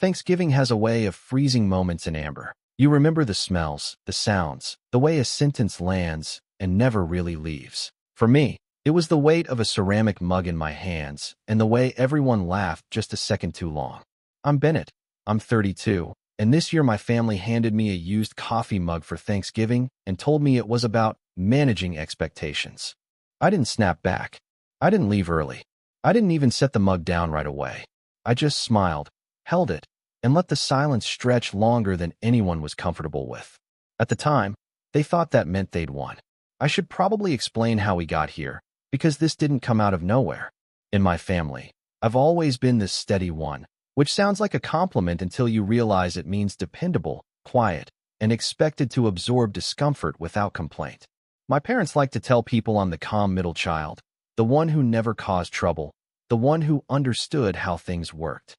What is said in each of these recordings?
Thanksgiving has a way of freezing moments in amber. You remember the smells, the sounds, the way a sentence lands and never really leaves. For me, it was the weight of a ceramic mug in my hands and the way everyone laughed just a second too long. I'm Bennett. I'm 32, and this year my family handed me a used coffee mug for Thanksgiving and told me it was about managing expectations. I didn't snap back. I didn't leave early. I didn't even set the mug down right away. I just smiled, held it, and let the silence stretch longer than anyone was comfortable with. At the time, they thought that meant they'd won. I should probably explain how we got here, because this didn't come out of nowhere. In my family, I've always been this steady one, which sounds like a compliment until you realize it means dependable, quiet, and expected to absorb discomfort without complaint. My parents like to tell people I'm the calm middle child, the one who never caused trouble, the one who understood how things worked.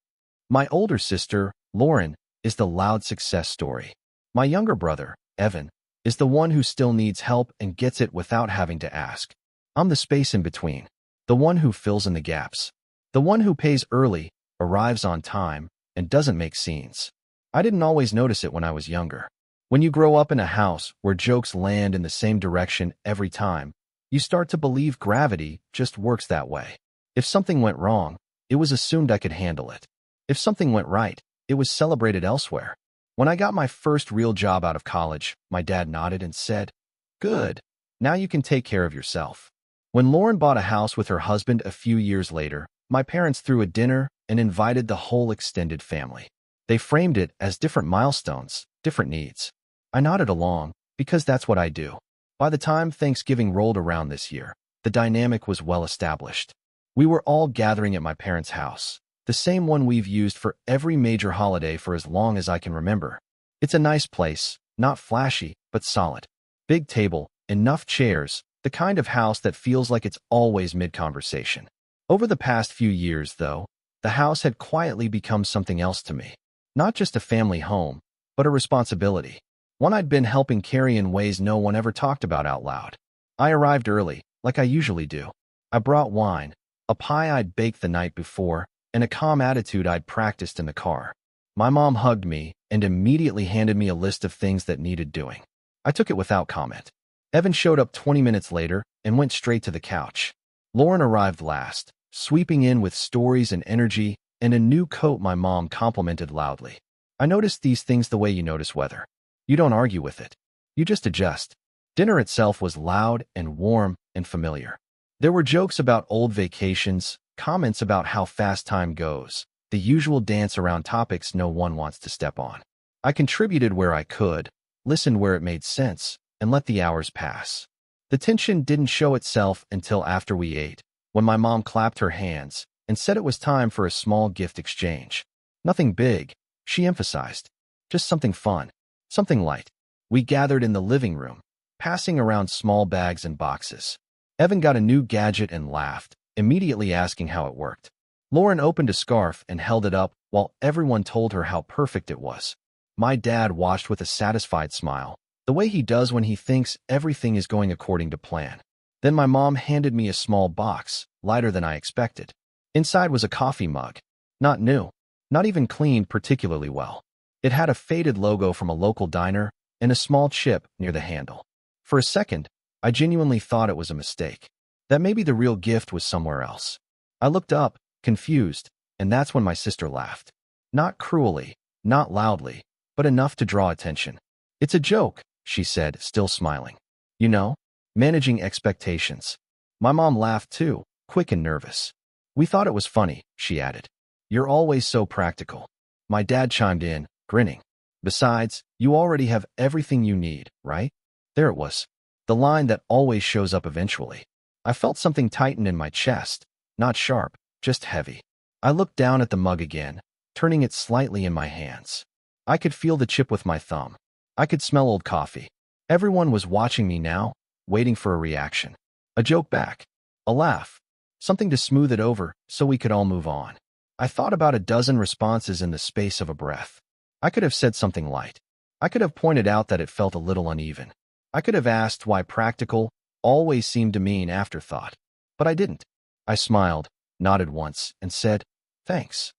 My older sister, Lauren, is the loud success story. My younger brother, Evan, is the one who still needs help and gets it without having to ask. I'm the space in between, the one who fills in the gaps, the one who pays early, arrives on time, and doesn't make scenes. I didn't always notice it when I was younger. When you grow up in a house where jokes land in the same direction every time, you start to believe gravity just works that way. If something went wrong, it was assumed I could handle it. If something went right, it was celebrated elsewhere. When I got my first real job out of college, my dad nodded and said, "Good. Now you can take care of yourself." When Lauren bought a house with her husband a few years later, my parents threw a dinner and invited the whole extended family. They framed it as different milestones, different needs. I nodded along, because that's what I do. By the time Thanksgiving rolled around this year, the dynamic was well established. We were all gathering at my parents' house, the same one we've used for every major holiday for as long as I can remember. It's a nice place, not flashy, but solid. Big table, enough chairs, the kind of house that feels like it's always mid-conversation. Over the past few years, though, the house had quietly become something else to me. Not just a family home, but a responsibility. One I'd been helping carry in ways no one ever talked about out loud. I arrived early, like I usually do. I brought wine, a pie I'd baked the night before, and a calm attitude I'd practiced in the car. My mom hugged me and immediately handed me a list of things that needed doing. I took it without comment. Evan showed up 20 minutes later and went straight to the couch. Lauren arrived last, sweeping in with stories and energy and a new coat my mom complimented loudly. I noticed these things the way you notice weather. You don't argue with it. You just adjust. Dinner itself was loud and warm and familiar. There were jokes about old vacations, comments about how fast time goes, the usual dance around topics no one wants to step on. I contributed where I could, listened where it made sense, and let the hours pass. The tension didn't show itself until after we ate, when my mom clapped her hands and said it was time for a small gift exchange. Nothing big, she emphasized. Just something fun, something light. We gathered in the living room, passing around small bags and boxes. Evan got a new gadget and laughed, immediately asking how it worked. Lauren opened a scarf and held it up while everyone told her how perfect it was. My dad watched with a satisfied smile, the way he does when he thinks everything is going according to plan. Then my mom handed me a small box, lighter than I expected. Inside was a coffee mug. Not new, not even cleaned particularly well. It had a faded logo from a local diner and a small chip near the handle. For a second, I genuinely thought it was a mistake, that maybe the real gift was somewhere else. I looked up, confused, and that's when my sister laughed. Not cruelly, not loudly, but enough to draw attention. "It's a joke," she said, still smiling. "You know, managing expectations." My mom laughed too, quick and nervous. "We thought it was funny," she added. "You're always so practical." My dad chimed in, grinning. "Besides, you already have everything you need, right?" There it was. The line that always shows up eventually. I felt something tighten in my chest, not sharp, just heavy. I looked down at the mug again, turning it slightly in my hands. I could feel the chip with my thumb. I could smell old coffee. Everyone was watching me now, waiting for a reaction. A joke back. A laugh. Something to smooth it over so we could all move on. I thought about a dozen responses in the space of a breath. I could have said something light. I could have pointed out that it felt a little uneven. I could have asked why practical always seemed to mean afterthought. But I didn't. I smiled, nodded once, and said, "Thanks."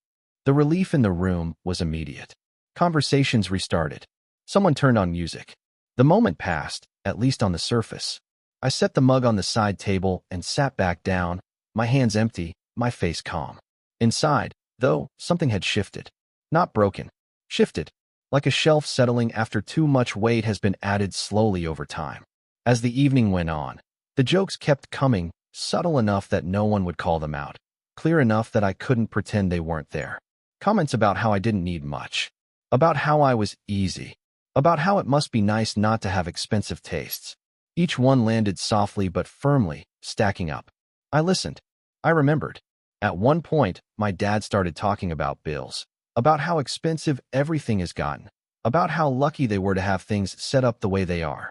The relief in the room was immediate. Conversations restarted. Someone turned on music. The moment passed, at least on the surface. I set the mug on the side table and sat back down, my hands empty, my face calm. Inside, though, something had shifted. Not broken. Shifted. Like a shelf settling after too much weight has been added slowly over time. As the evening went on, the jokes kept coming, subtle enough that no one would call them out. Clear enough that I couldn't pretend they weren't there. Comments about how I didn't need much. About how I was easy. About how it must be nice not to have expensive tastes. Each one landed softly but firmly, stacking up. I listened. I remembered. At one point, my dad started talking about bills. About how expensive everything has gotten. About how lucky they were to have things set up the way they are.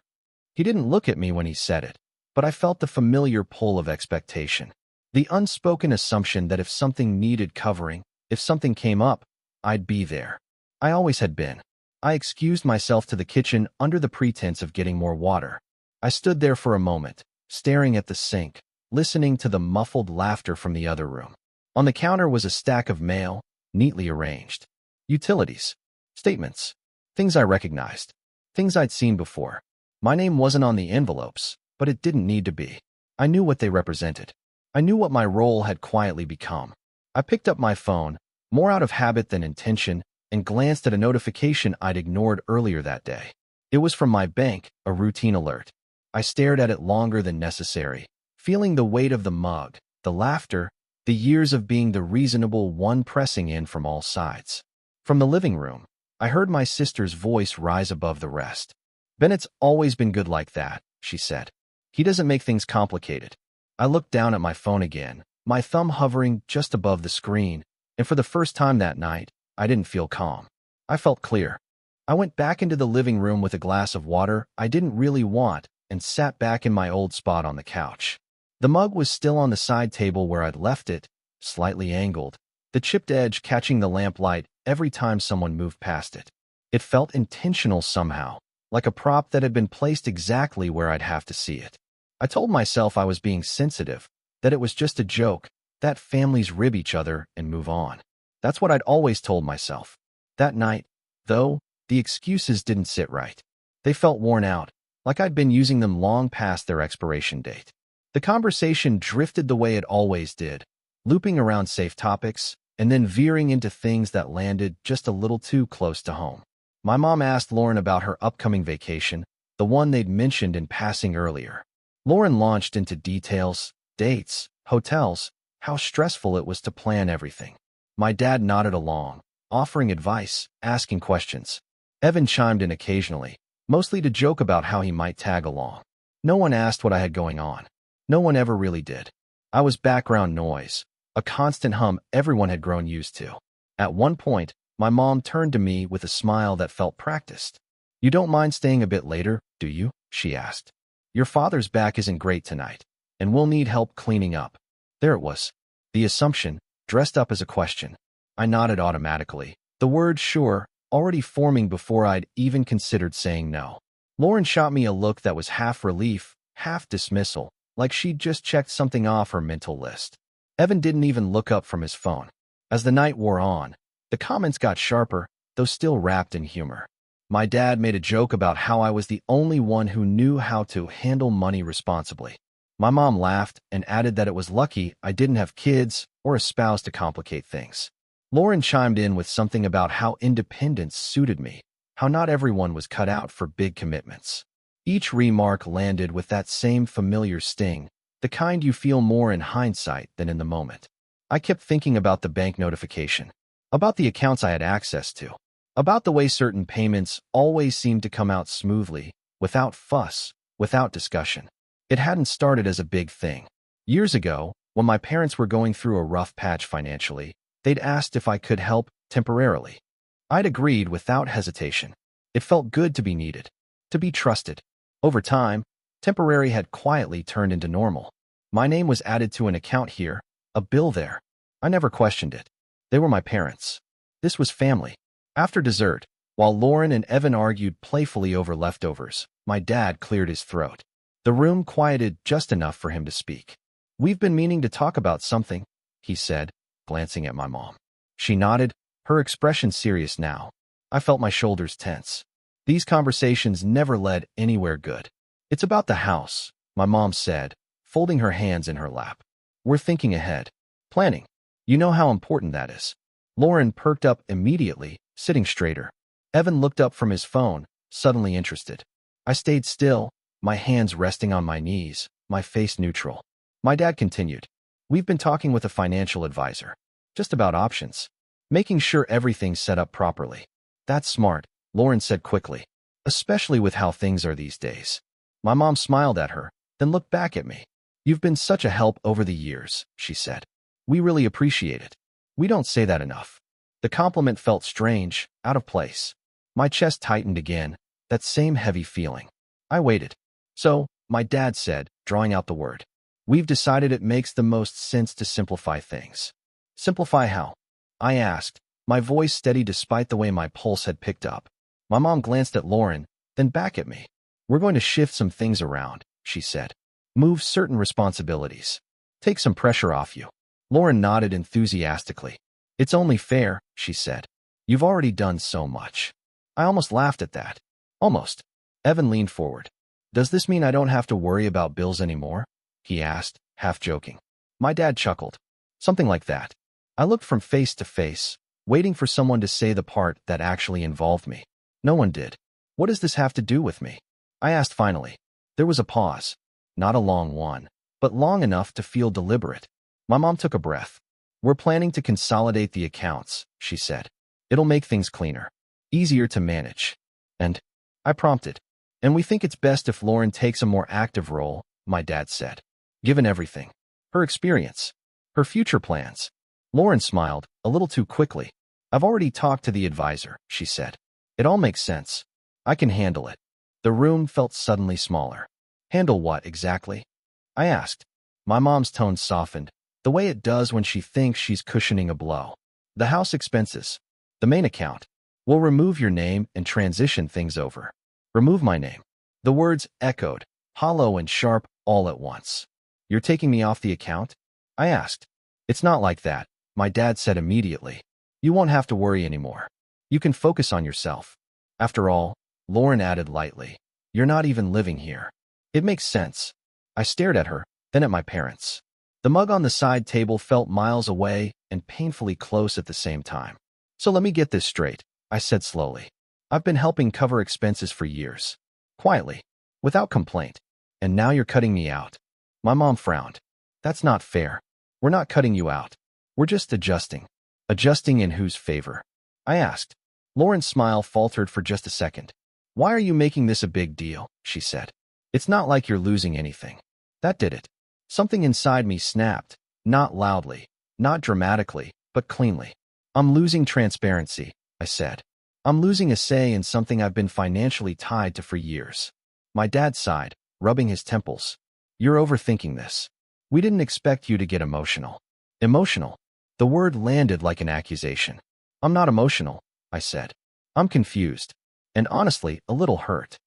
He didn't look at me when he said it, but I felt the familiar pull of expectation. The unspoken assumption that if something needed covering, if something came up, I'd be there. I always had been. I excused myself to the kitchen under the pretense of getting more water. I stood there for a moment, staring at the sink, listening to the muffled laughter from the other room. On the counter was a stack of mail, neatly arranged. Utilities. Statements. Things I recognized. Things I'd seen before. My name wasn't on the envelopes, but it didn't need to be. I knew what they represented. I knew what my role had quietly become. I picked up my phone, more out of habit than intention, and glanced at a notification I'd ignored earlier that day. It was from my bank, a routine alert. I stared at it longer than necessary, feeling the weight of the mug, the laughter, the years of being the reasonable one pressing in from all sides. From the living room, I heard my sister's voice rise above the rest. "Bennett's always been good like that," she said. "He doesn't make things complicated." I looked down at my phone again, my thumb hovering just above the screen, and for the first time that night, I didn't feel calm. I felt clear. I went back into the living room with a glass of water I didn't really want and sat back in my old spot on the couch. The mug was still on the side table where I'd left it, slightly angled, the chipped edge catching the lamplight every time someone moved past it. It felt intentional somehow, like a prop that had been placed exactly where I'd have to see it. I told myself I was being sensitive, that it was just a joke, that families rib each other and move on. That's what I'd always told myself. That night, though, the excuses didn't sit right. They felt worn out, like I'd been using them long past their expiration date. The conversation drifted the way it always did, looping around safe topics, and then veering into things that landed just a little too close to home. My mom asked Lauren about her upcoming vacation, the one they'd mentioned in passing earlier. Lauren launched into details, dates, hotels, how stressful it was to plan everything. My dad nodded along, offering advice, asking questions. Evan chimed in occasionally, mostly to joke about how he might tag along. No one asked what I had going on. No one ever really did. I was background noise, a constant hum everyone had grown used to. At one point, my mom turned to me with a smile that felt practiced. "You don't mind staying a bit later, do you?" she asked. "Your father's back isn't great tonight, and we'll need help cleaning up." There it was. The assumption, dressed up as a question. I nodded automatically, the word sure already forming before I'd even considered saying no. Lauren shot me a look that was half relief, half dismissal, like she'd just checked something off her mental list. Evan didn't even look up from his phone. As the night wore on, the comments got sharper, though still wrapped in humor. My dad made a joke about how I was the only one who knew how to handle money responsibly. My mom laughed and added that it was lucky I didn't have kids or a spouse to complicate things. Lauren chimed in with something about how independence suited me, how not everyone was cut out for big commitments. Each remark landed with that same familiar sting, the kind you feel more in hindsight than in the moment. I kept thinking about the bank notification, about the accounts I had access to, about the way certain payments always seemed to come out smoothly, without fuss, without discussion. It hadn't started as a big thing. Years ago, when my parents were going through a rough patch financially, they'd asked if I could help temporarily. I'd agreed without hesitation. It felt good to be needed, to be trusted. Over time, temporary had quietly turned into normal. My name was added to an account here, a bill there. I never questioned it. They were my parents. This was family. After dessert, while Lauren and Evan argued playfully over leftovers, my dad cleared his throat. The room quieted just enough for him to speak. "We've been meaning to talk about something," he said, glancing at my mom. She nodded, her expression serious now. I felt my shoulders tense. These conversations never led anywhere good. It's about the house, my mom said, folding her hands in her lap. We're thinking ahead. Planning. You know how important that is. Lauren perked up immediately, sitting straighter. Evan looked up from his phone, suddenly interested. I stayed still, my hands resting on my knees, my face neutral. My dad continued. We've been talking with a financial advisor. Just about options. Making sure everything's set up properly. That's smart, Lauren said quickly. Especially with how things are these days. My mom smiled at her, then looked back at me. You've been such a help over the years, she said. We really appreciate it. We don't say that enough. The compliment felt strange, out of place. My chest tightened again, that same heavy feeling. I waited. So, my dad said, drawing out the word. We've decided it makes the most sense to simplify things. Simplify how? I asked, my voice steady despite the way my pulse had picked up. My mom glanced at Lauren, then back at me. We're going to shift some things around, she said. Move certain responsibilities. Take some pressure off you. Lauren nodded enthusiastically. It's only fair, she said. You've already done so much. I almost laughed at that. Almost. Evan leaned forward. Does this mean I don't have to worry about bills anymore? He asked, half joking. My dad chuckled. Something like that. I looked from face to face, waiting for someone to say the part that actually involved me. No one did. What does this have to do with me? I asked finally. There was a pause. Not a long one, but long enough to feel deliberate. My mom took a breath. We're planning to consolidate the accounts, she said. It'll make things cleaner. Easier to manage. And I prompted. And we think it's best if Lauren takes a more active role, my dad said. Given everything. Her experience. Her future plans. Lauren smiled, a little too quickly. I've already talked to the advisor, she said. It all makes sense. I can handle it. The room felt suddenly smaller. Handle what exactly? I asked. My mom's tone softened, the way it does when she thinks she's cushioning a blow. The house expenses. The main account. We'll remove your name and transition things over. Remove my name. The words echoed, hollow and sharp, all at once. You're taking me off the account? I asked. It's not like that, my dad said immediately. You won't have to worry anymore. You can focus on yourself. After all, Lauren added lightly, you're not even living here. It makes sense. I stared at her, then at my parents. The mug on the side table felt miles away and painfully close at the same time. So let me get this straight, I said slowly. I've been helping cover expenses for years. Quietly. Without complaint. And now you're cutting me out. My mom frowned. That's not fair. We're not cutting you out. We're just adjusting. Adjusting in whose favor? I asked. Lauren's smile faltered for just a second. Why are you making this a big deal? She said. It's not like you're losing anything. That did it. Something inside me snapped, not loudly, not dramatically, but cleanly. I'm losing transparency, I said. I'm losing a say in something I've been financially tied to for years. My dad sighed, rubbing his temples. You're overthinking this. We didn't expect you to get emotional. Emotional? The word landed like an accusation. I'm not emotional, I said. I'm confused. And honestly, a little hurt.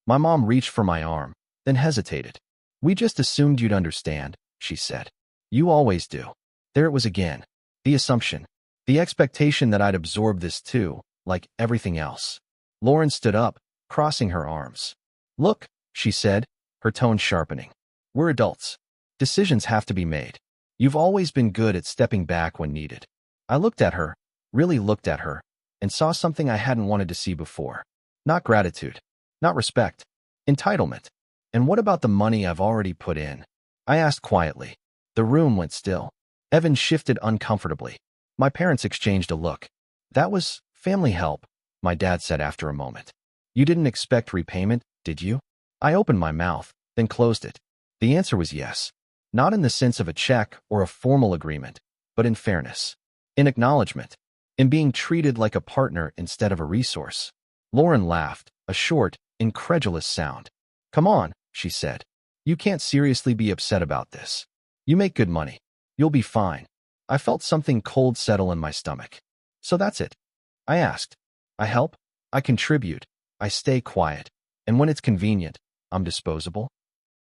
My mom reached for my arm, then hesitated. We just assumed you'd understand, she said. You always do. There it was again. The assumption. The expectation that I'd absorb this too, like everything else. Lauren stood up, crossing her arms. Look, she said, her tone sharpening. We're adults. Decisions have to be made. You've always been good at stepping back when needed. I looked at her, really looked at her, and saw something I hadn't wanted to see before. Not gratitude. Not respect. Entitlement. And what about the money I've already put in? I asked quietly. The room went still. Evan shifted uncomfortably. My parents exchanged a look. That was family help, my dad said after a moment. You didn't expect repayment, did you? I opened my mouth, then closed it. The answer was yes. Not in the sense of a check or a formal agreement, but in fairness. In acknowledgement. In being treated like a partner instead of a resource. Lauren laughed, a short, incredulous sound. Come on, she said. You can't seriously be upset about this. You make good money. You'll be fine. I felt something cold settle in my stomach. So that's it. I asked. I help. I contribute. I stay quiet. And when it's convenient, I'm disposable.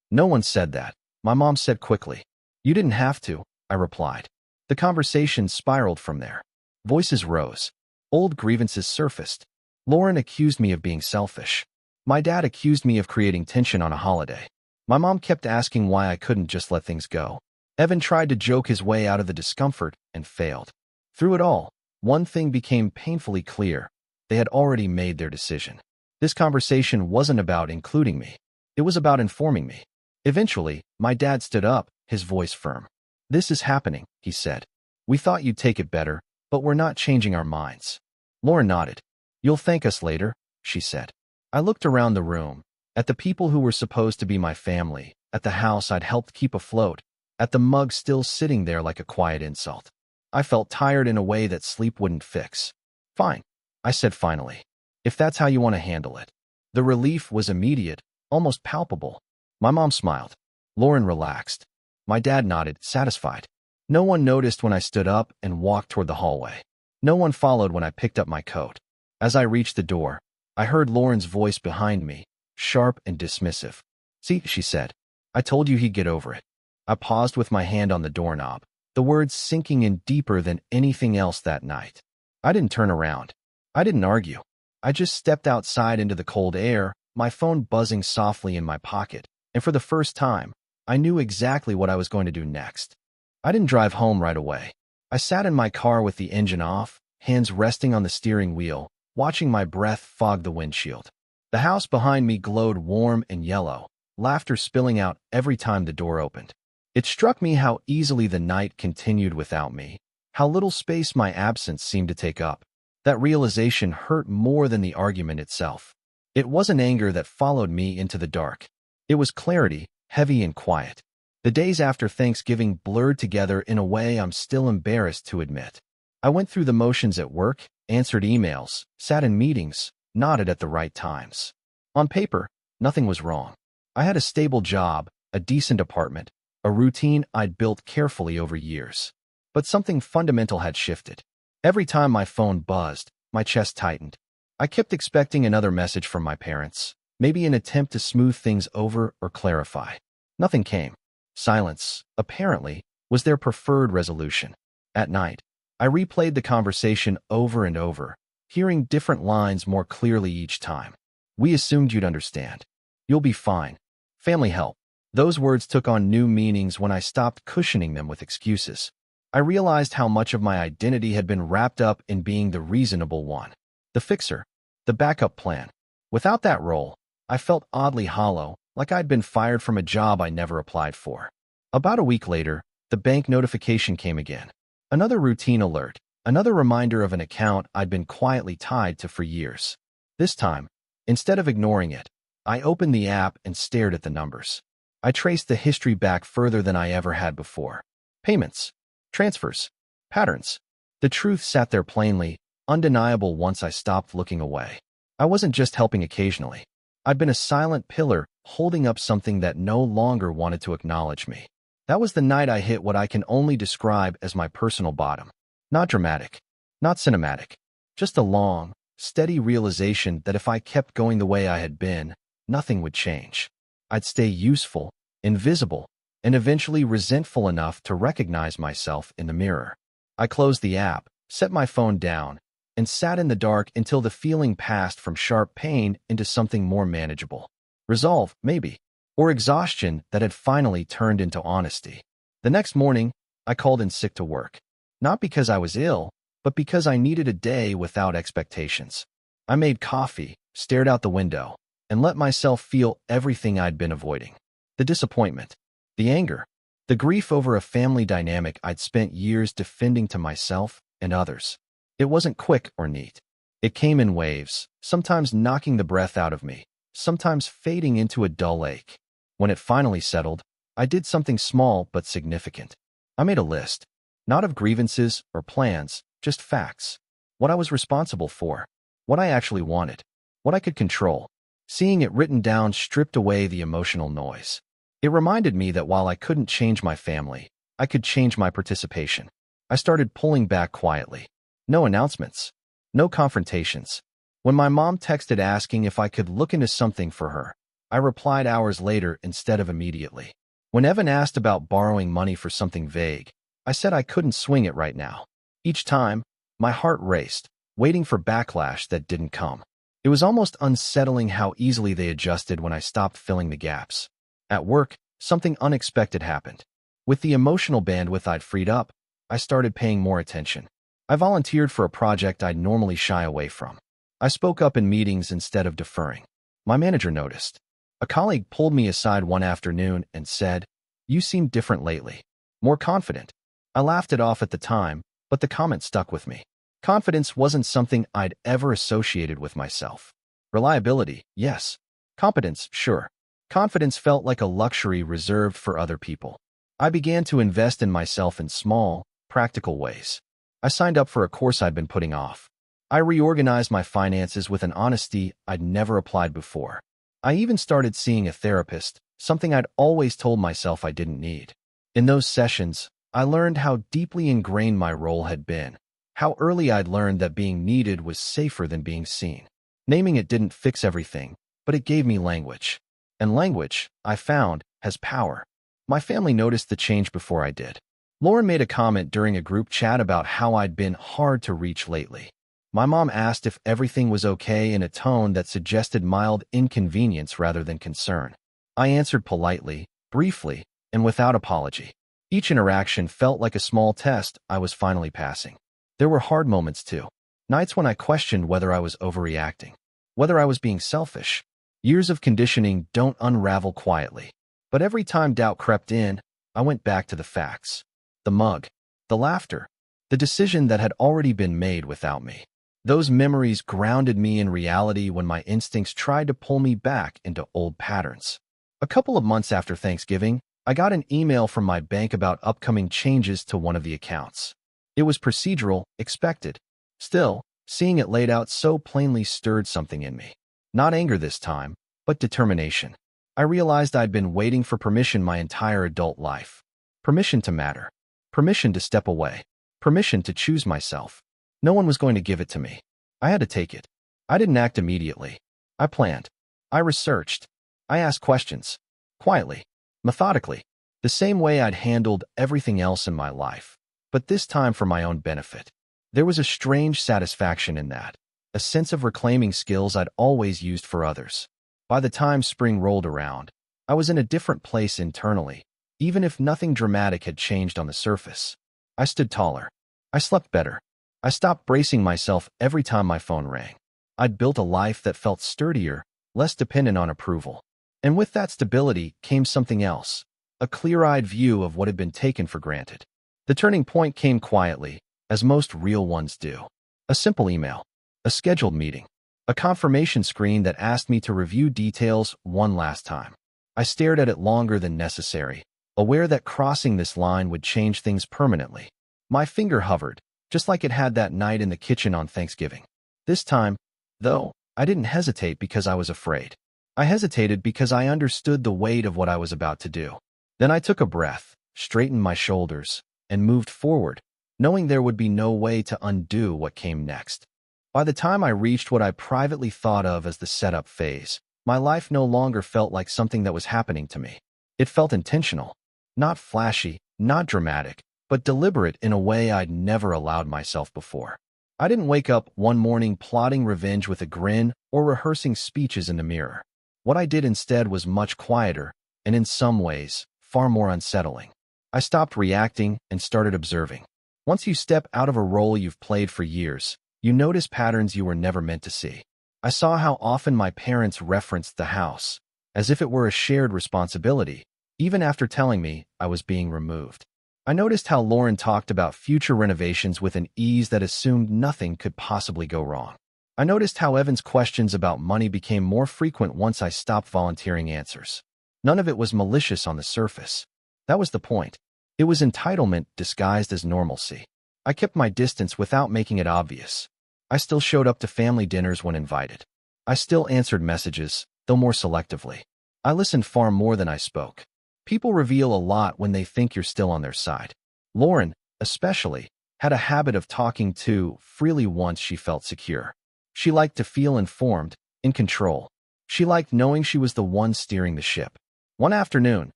No one said that. My mom said quickly. You didn't have to, I replied. The conversation spiraled from there. Voices rose. Old grievances surfaced. Lauren accused me of being selfish. My dad accused me of creating tension on a holiday. My mom kept asking why I couldn't just let things go. Evan tried to joke his way out of the discomfort and failed. Through it all, one thing became painfully clear. They had already made their decision. This conversation wasn't about including me. It was about informing me. Eventually, my dad stood up, his voice firm. "This is happening," he said. "We thought you'd take it better, but we're not changing our minds." Lauren nodded. "You'll thank us later," she said. I looked around the room, at the people who were supposed to be my family, at the house I'd helped keep afloat, at the mug still sitting there like a quiet insult. I felt tired in a way that sleep wouldn't fix. "Fine," I said finally. "If that's how you want to handle it." The relief was immediate, almost palpable. My mom smiled. Lauren relaxed. My dad nodded, satisfied. No one noticed when I stood up and walked toward the hallway. No one followed when I picked up my coat. As I reached the door, I heard Lauren's voice behind me, sharp and dismissive. "See," she said. "I told you he'd get over it." I paused with my hand on the doorknob, the words sinking in deeper than anything else that night. I didn't turn around. I didn't argue. I just stepped outside into the cold air, my phone buzzing softly in my pocket, and for the first time, I knew exactly what I was going to do next. I didn't drive home right away. I sat in my car with the engine off, hands resting on the steering wheel, watching my breath fog the windshield. The house behind me glowed warm and yellow, laughter spilling out every time the door opened. It struck me how easily the night continued without me, how little space my absence seemed to take up. That realization hurt more than the argument itself. It wasn't anger that followed me into the dark. It was clarity, heavy and quiet. The days after Thanksgiving blurred together in a way I'm still embarrassed to admit. I went through the motions at work, answered emails, sat in meetings, nodded at the right times. On paper, nothing was wrong. I had a stable job, a decent apartment, a routine I'd built carefully over years. But something fundamental had shifted. Every time my phone buzzed, my chest tightened. I kept expecting another message from my parents, maybe an attempt to smooth things over or clarify. Nothing came. Silence, apparently, was their preferred resolution. At night, I replayed the conversation over and over, hearing different lines more clearly each time. "We assumed you'd understand. You'll be fine. Family help." Those words took on new meanings when I stopped cushioning them with excuses. I realized how much of my identity had been wrapped up in being the reasonable one, the fixer, the backup plan. Without that role, I felt oddly hollow, like I'd been fired from a job I never applied for. About a week later, the bank notification came again. Another routine alert, another reminder of an account I'd been quietly tied to for years. This time, instead of ignoring it, I opened the app and stared at the numbers. I traced the history back further than I ever had before. Payments, transfers, patterns. The truth sat there plainly, undeniable once I stopped looking away. I wasn't just helping occasionally. I'd been a silent pillar, holding up something that no longer wanted to acknowledge me. That was the night I hit what I can only describe as my personal bottom. Not dramatic, not cinematic, just a long, steady realization that if I kept going the way I had been, nothing would change. I'd stay useful, invisible, and eventually resentful enough to recognize myself in the mirror. I closed the app, set my phone down, and sat in the dark until the feeling passed from sharp pain into something more manageable. Resolve, maybe, or exhaustion that had finally turned into honesty. The next morning, I called in sick to work. Not because I was ill, but because I needed a day without expectations. I made coffee, stared out the window, and let myself feel everything I'd been avoiding. The disappointment, the anger, the grief over a family dynamic I'd spent years defending to myself and others. It wasn't quick or neat. It came in waves, sometimes knocking the breath out of me, sometimes fading into a dull ache. When it finally settled, I did something small but significant. I made a list, not of grievances or plans, just facts. What I was responsible for, what I actually wanted, what I could control. Seeing it written down stripped away the emotional noise. It reminded me that while I couldn't change my family, I could change my participation. I started pulling back quietly. No announcements, no confrontations. When my mom texted asking if I could look into something for her, I replied hours later instead of immediately. When Evan asked about borrowing money for something vague, I said I couldn't swing it right now. Each time, my heart raced. waiting for backlash that didn't come. It was almost unsettling how easily they adjusted when I stopped filling the gaps. At work, something unexpected happened. With the emotional bandwidth I'd freed up, I started paying more attention. I volunteered for a project I'd normally shy away from. I spoke up in meetings instead of deferring. My manager noticed. A colleague pulled me aside one afternoon and said, "You seem different lately. More confident." I laughed it off at the time, but the comment stuck with me. Confidence wasn't something I'd ever associated with myself. Reliability, yes. Competence, sure. Confidence felt like a luxury reserved for other people. I began to invest in myself in small, practical ways. I signed up for a course I'd been putting off. I reorganized my finances with an honesty I'd never applied before. I even started seeing a therapist, something I'd always told myself I didn't need. In those sessions, I learned how deeply ingrained my role had been, how early I'd learned that being needed was safer than being seen. Naming it didn't fix everything, but it gave me language. And language, I found, has power. My family noticed the change before I did. Lauren made a comment during a group chat about how I'd been hard to reach lately. My mom asked if everything was okay in a tone that suggested mild inconvenience rather than concern. I answered politely, briefly, and without apology. Each interaction felt like a small test I was finally passing. There were hard moments too. Nights when I questioned whether I was overreacting, whether I was being selfish. Years of conditioning don't unravel quietly. But every time doubt crept in, I went back to the facts. The mug, the laughter, the decision that had already been made without me. Those memories grounded me in reality when my instincts tried to pull me back into old patterns. A couple of months after Thanksgiving, I got an email from my bank about upcoming changes to one of the accounts. It was procedural, expected. Still, seeing it laid out so plainly stirred something in me. Not anger this time, but determination. I realized I'd been waiting for permission my entire adult life. Permission to matter. Permission to step away. Permission to choose myself. No one was going to give it to me. I had to take it. I didn't act immediately. I planned. I researched. I asked questions. Quietly. Methodically. The same way I'd handled everything else in my life. But this time for my own benefit. There was a strange satisfaction in that. A sense of reclaiming skills I'd always used for others. By the time spring rolled around, I was in a different place internally, even if nothing dramatic had changed on the surface. I stood taller. I slept better. I stopped bracing myself every time my phone rang. I'd built a life that felt sturdier, less dependent on approval. And with that stability came something else, a clear-eyed view of what had been taken for granted. The turning point came quietly, as most real ones do. A simple email. A scheduled meeting. A confirmation screen that asked me to review details one last time. I stared at it longer than necessary, aware that crossing this line would change things permanently. My finger hovered, just like it had that night in the kitchen on Thanksgiving. This time, though, I didn't hesitate because I was afraid. I hesitated because I understood the weight of what I was about to do. Then I took a breath, straightened my shoulders, and moved forward, knowing there would be no way to undo what came next. By the time I reached what I privately thought of as the setup phase, my life no longer felt like something that was happening to me. It felt intentional. Not flashy, not dramatic, but deliberate in a way I'd never allowed myself before. I didn't wake up one morning plotting revenge with a grin or rehearsing speeches in the mirror. What I did instead was much quieter, and in some ways, far more unsettling. I stopped reacting and started observing. Once you step out of a role you've played for years, you notice patterns you were never meant to see. I saw how often my parents referenced the house, as if it were a shared responsibility, even after telling me I was being removed. I noticed how Lauren talked about future renovations with an ease that assumed nothing could possibly go wrong. I noticed how Evan's questions about money became more frequent once I stopped volunteering answers. None of it was malicious on the surface. That was the point. It was entitlement disguised as normalcy. I kept my distance without making it obvious. I still showed up to family dinners when invited. I still answered messages, though more selectively. I listened far more than I spoke. People reveal a lot when they think you're still on their side. Lauren, especially, had a habit of talking too freely once she felt secure. She liked to feel informed, in control. She liked knowing she was the one steering the ship. One afternoon,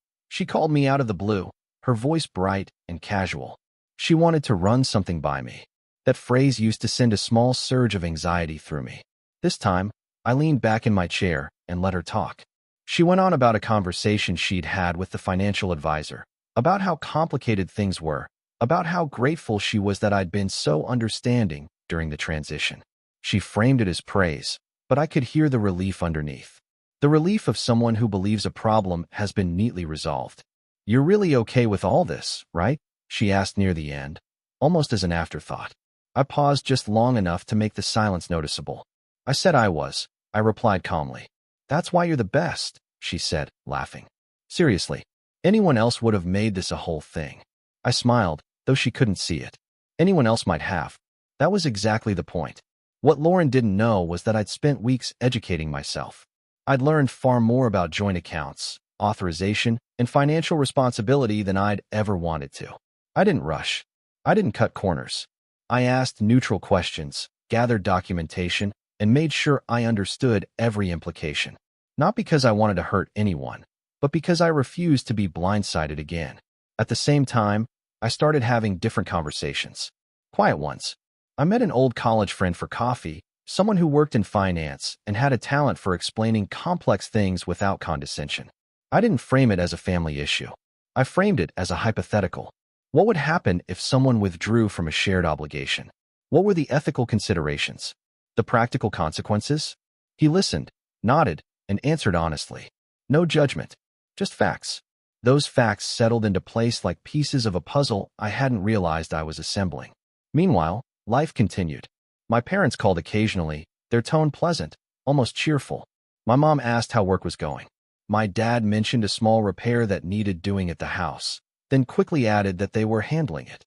she called me out of the blue, her voice bright and casual. She wanted to run something by me. That phrase used to send a small surge of anxiety through me. This time, I leaned back in my chair and let her talk. She went on about a conversation she'd had with the financial advisor, about how complicated things were, about how grateful she was that I'd been so understanding during the transition. She framed it as praise, but I could hear the relief underneath. The relief of someone who believes a problem has been neatly resolved. "You're really okay with all this, right?" she asked near the end, almost as an afterthought. I paused just long enough to make the silence noticeable. "I said I was," I replied calmly. "That's why you're the best," she said, laughing. "Seriously, anyone else would have made this a whole thing." I smiled, though she couldn't see it. Anyone else might have. That was exactly the point. What Lauren didn't know was that I'd spent weeks educating myself. I'd learned far more about joint accounts, authorization, and financial responsibility than I'd ever wanted to. I didn't rush. I didn't cut corners. I asked neutral questions, gathered documentation, and made sure I understood every implication. Not because I wanted to hurt anyone, but because I refused to be blindsided again. At the same time, I started having different conversations. Quiet ones. I met an old college friend for coffee, someone who worked in finance and had a talent for explaining complex things without condescension. I didn't frame it as a family issue. I framed it as a hypothetical. What would happen if someone withdrew from a shared obligation? What were the ethical considerations? The practical consequences? He listened, nodded, and answered honestly. No judgment, just facts. Those facts settled into place like pieces of a puzzle I hadn't realized I was assembling. Meanwhile, life continued. My parents called occasionally, their tone pleasant, almost cheerful. My mom asked how work was going. My dad mentioned a small repair that needed doing at the house, then quickly added that they were handling it.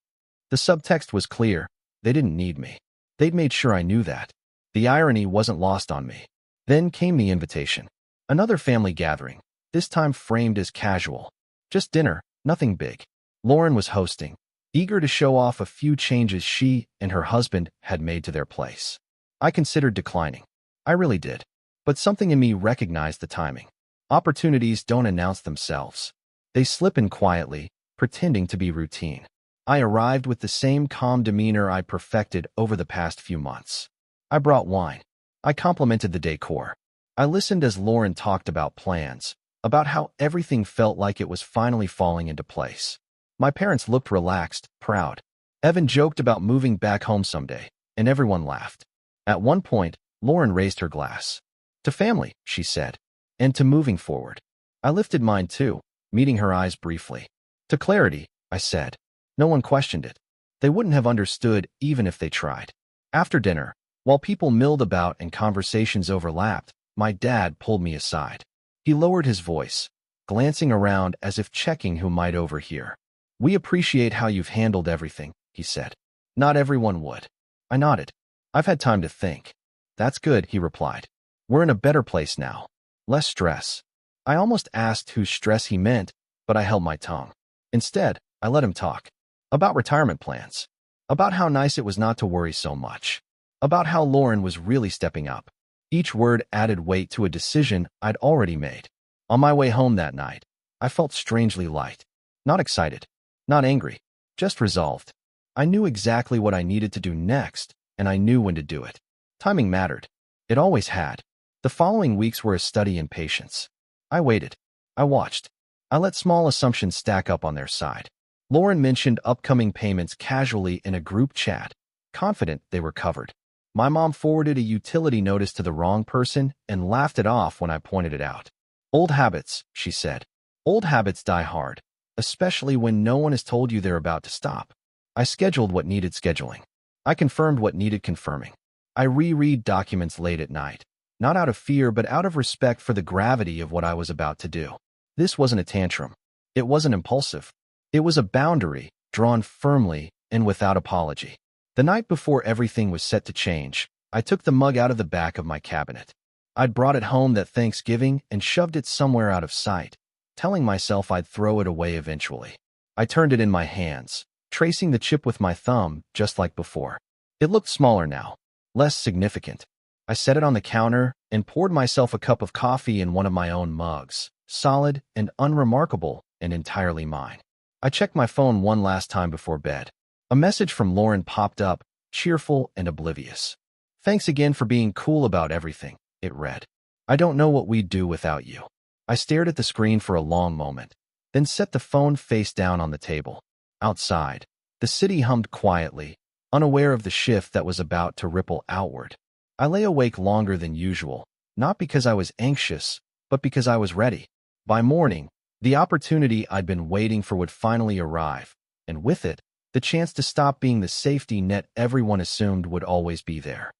The subtext was clear. They didn't need me. They'd made sure I knew that. The irony wasn't lost on me. Then came the invitation. Another family gathering, this time framed as casual. Just dinner, nothing big. Lauren was hosting, eager to show off a few changes she and her husband had made to their place. I considered declining. I really did. But something in me recognized the timing. Opportunities don't announce themselves. They slip in quietly, pretending to be routine. I arrived with the same calm demeanor I perfected over the past few months. I brought wine. I complimented the decor. I listened as Lauren talked about plans, about how everything felt like it was finally falling into place. My parents looked relaxed, proud. Evan joked about moving back home someday, and everyone laughed. At one point, Lauren raised her glass. "To family," she said, "and to moving forward." I lifted mine too, meeting her eyes briefly. "To clarity," I said. No one questioned it. They wouldn't have understood even if they tried. After dinner, while people milled about and conversations overlapped, my dad pulled me aside. He lowered his voice, glancing around as if checking who might overhear. "We appreciate how you've handled everything," he said. "Not everyone would." I nodded. "I've had time to think." "That's good," he replied. "We're in a better place now. Less stress." I almost asked whose stress he meant, but I held my tongue. Instead, I let him talk. About retirement plans. About how nice it was not to worry so much. About how Lauren was really stepping up. Each word added weight to a decision I'd already made. On my way home that night, I felt strangely light. Not excited. Not angry. Just resolved. I knew exactly what I needed to do next, and I knew when to do it. Timing mattered. It always had. The following weeks were a study in patience. I waited. I watched. I let small assumptions stack up on their side. Lauren mentioned upcoming payments casually in a group chat, confident they were covered. My mom forwarded a utility notice to the wrong person and laughed it off when I pointed it out. "Old habits," she said. "Old habits die hard, especially when no one has told you they're about to stop." I scheduled what needed scheduling. I confirmed what needed confirming. I reread documents late at night, not out of fear but out of respect for the gravity of what I was about to do. This wasn't a tantrum. It wasn't impulsive. It was a boundary, drawn firmly and without apology. The night before everything was set to change, I took the mug out of the back of my cabinet. I'd brought it home that Thanksgiving and shoved it somewhere out of sight, telling myself I'd throw it away eventually. I turned it in my hands, tracing the chip with my thumb, just like before. It looked smaller now, less significant. I set it on the counter and poured myself a cup of coffee in one of my own mugs, solid and unremarkable and entirely mine. I checked my phone one last time before bed. A message from Lauren popped up, cheerful and oblivious. "Thanks again for being cool about everything," it read. "I don't know what we'd do without you." I stared at the screen for a long moment, then set the phone face down on the table. Outside, the city hummed quietly, unaware of the shift that was about to ripple outward. I lay awake longer than usual, not because I was anxious, but because I was ready. By morning, the opportunity I'd been waiting for would finally arrive, and with it, the chance to stop being the safety net everyone assumed would always be there.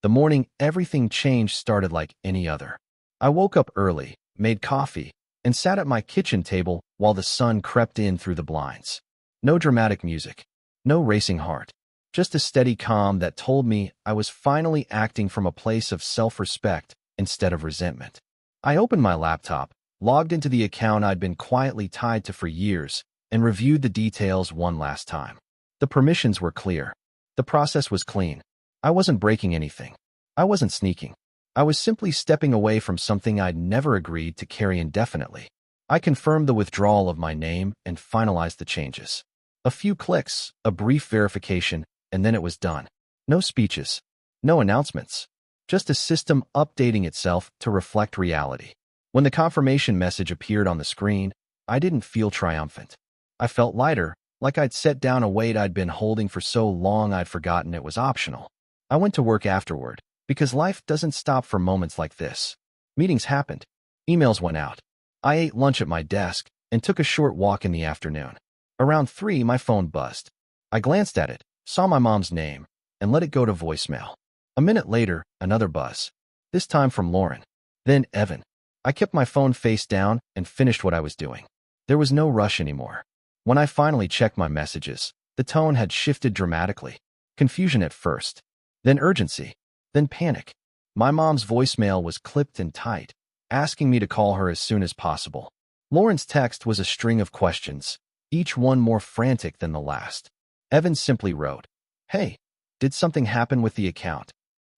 The morning everything changed started like any other. I woke up early, made coffee, and sat at my kitchen table while the sun crept in through the blinds. No dramatic music, no racing heart, just a steady calm that told me I was finally acting from a place of self-respect instead of resentment. I opened my laptop, logged into the account I'd been quietly tied to for years, and reviewed the details one last time. The permissions were clear. The process was clean. I wasn't breaking anything. I wasn't sneaking. I was simply stepping away from something I'd never agreed to carry indefinitely. I confirmed the withdrawal of my name and finalized the changes. A few clicks, a brief verification, and then it was done. No speeches, no announcements, just a system updating itself to reflect reality. When the confirmation message appeared on the screen, I didn't feel triumphant. I felt lighter, like I'd set down a weight I'd been holding for so long I'd forgotten it was optional. I went to work afterward, because life doesn't stop for moments like this. Meetings happened. Emails went out. I ate lunch at my desk and took a short walk in the afternoon. Around 3, my phone buzzed. I glanced at it, saw my mom's name, and let it go to voicemail. A minute later, another buzz. This time from Lauren. Then Evan. I kept my phone face down and finished what I was doing. There was no rush anymore. When I finally checked my messages, the tone had shifted dramatically. Confusion at first, then urgency, then panic. My mom's voicemail was clipped and tight, asking me to call her as soon as possible. Lauren's text was a string of questions, each one more frantic than the last. Evan simply wrote, "Hey, did something happen with the account?"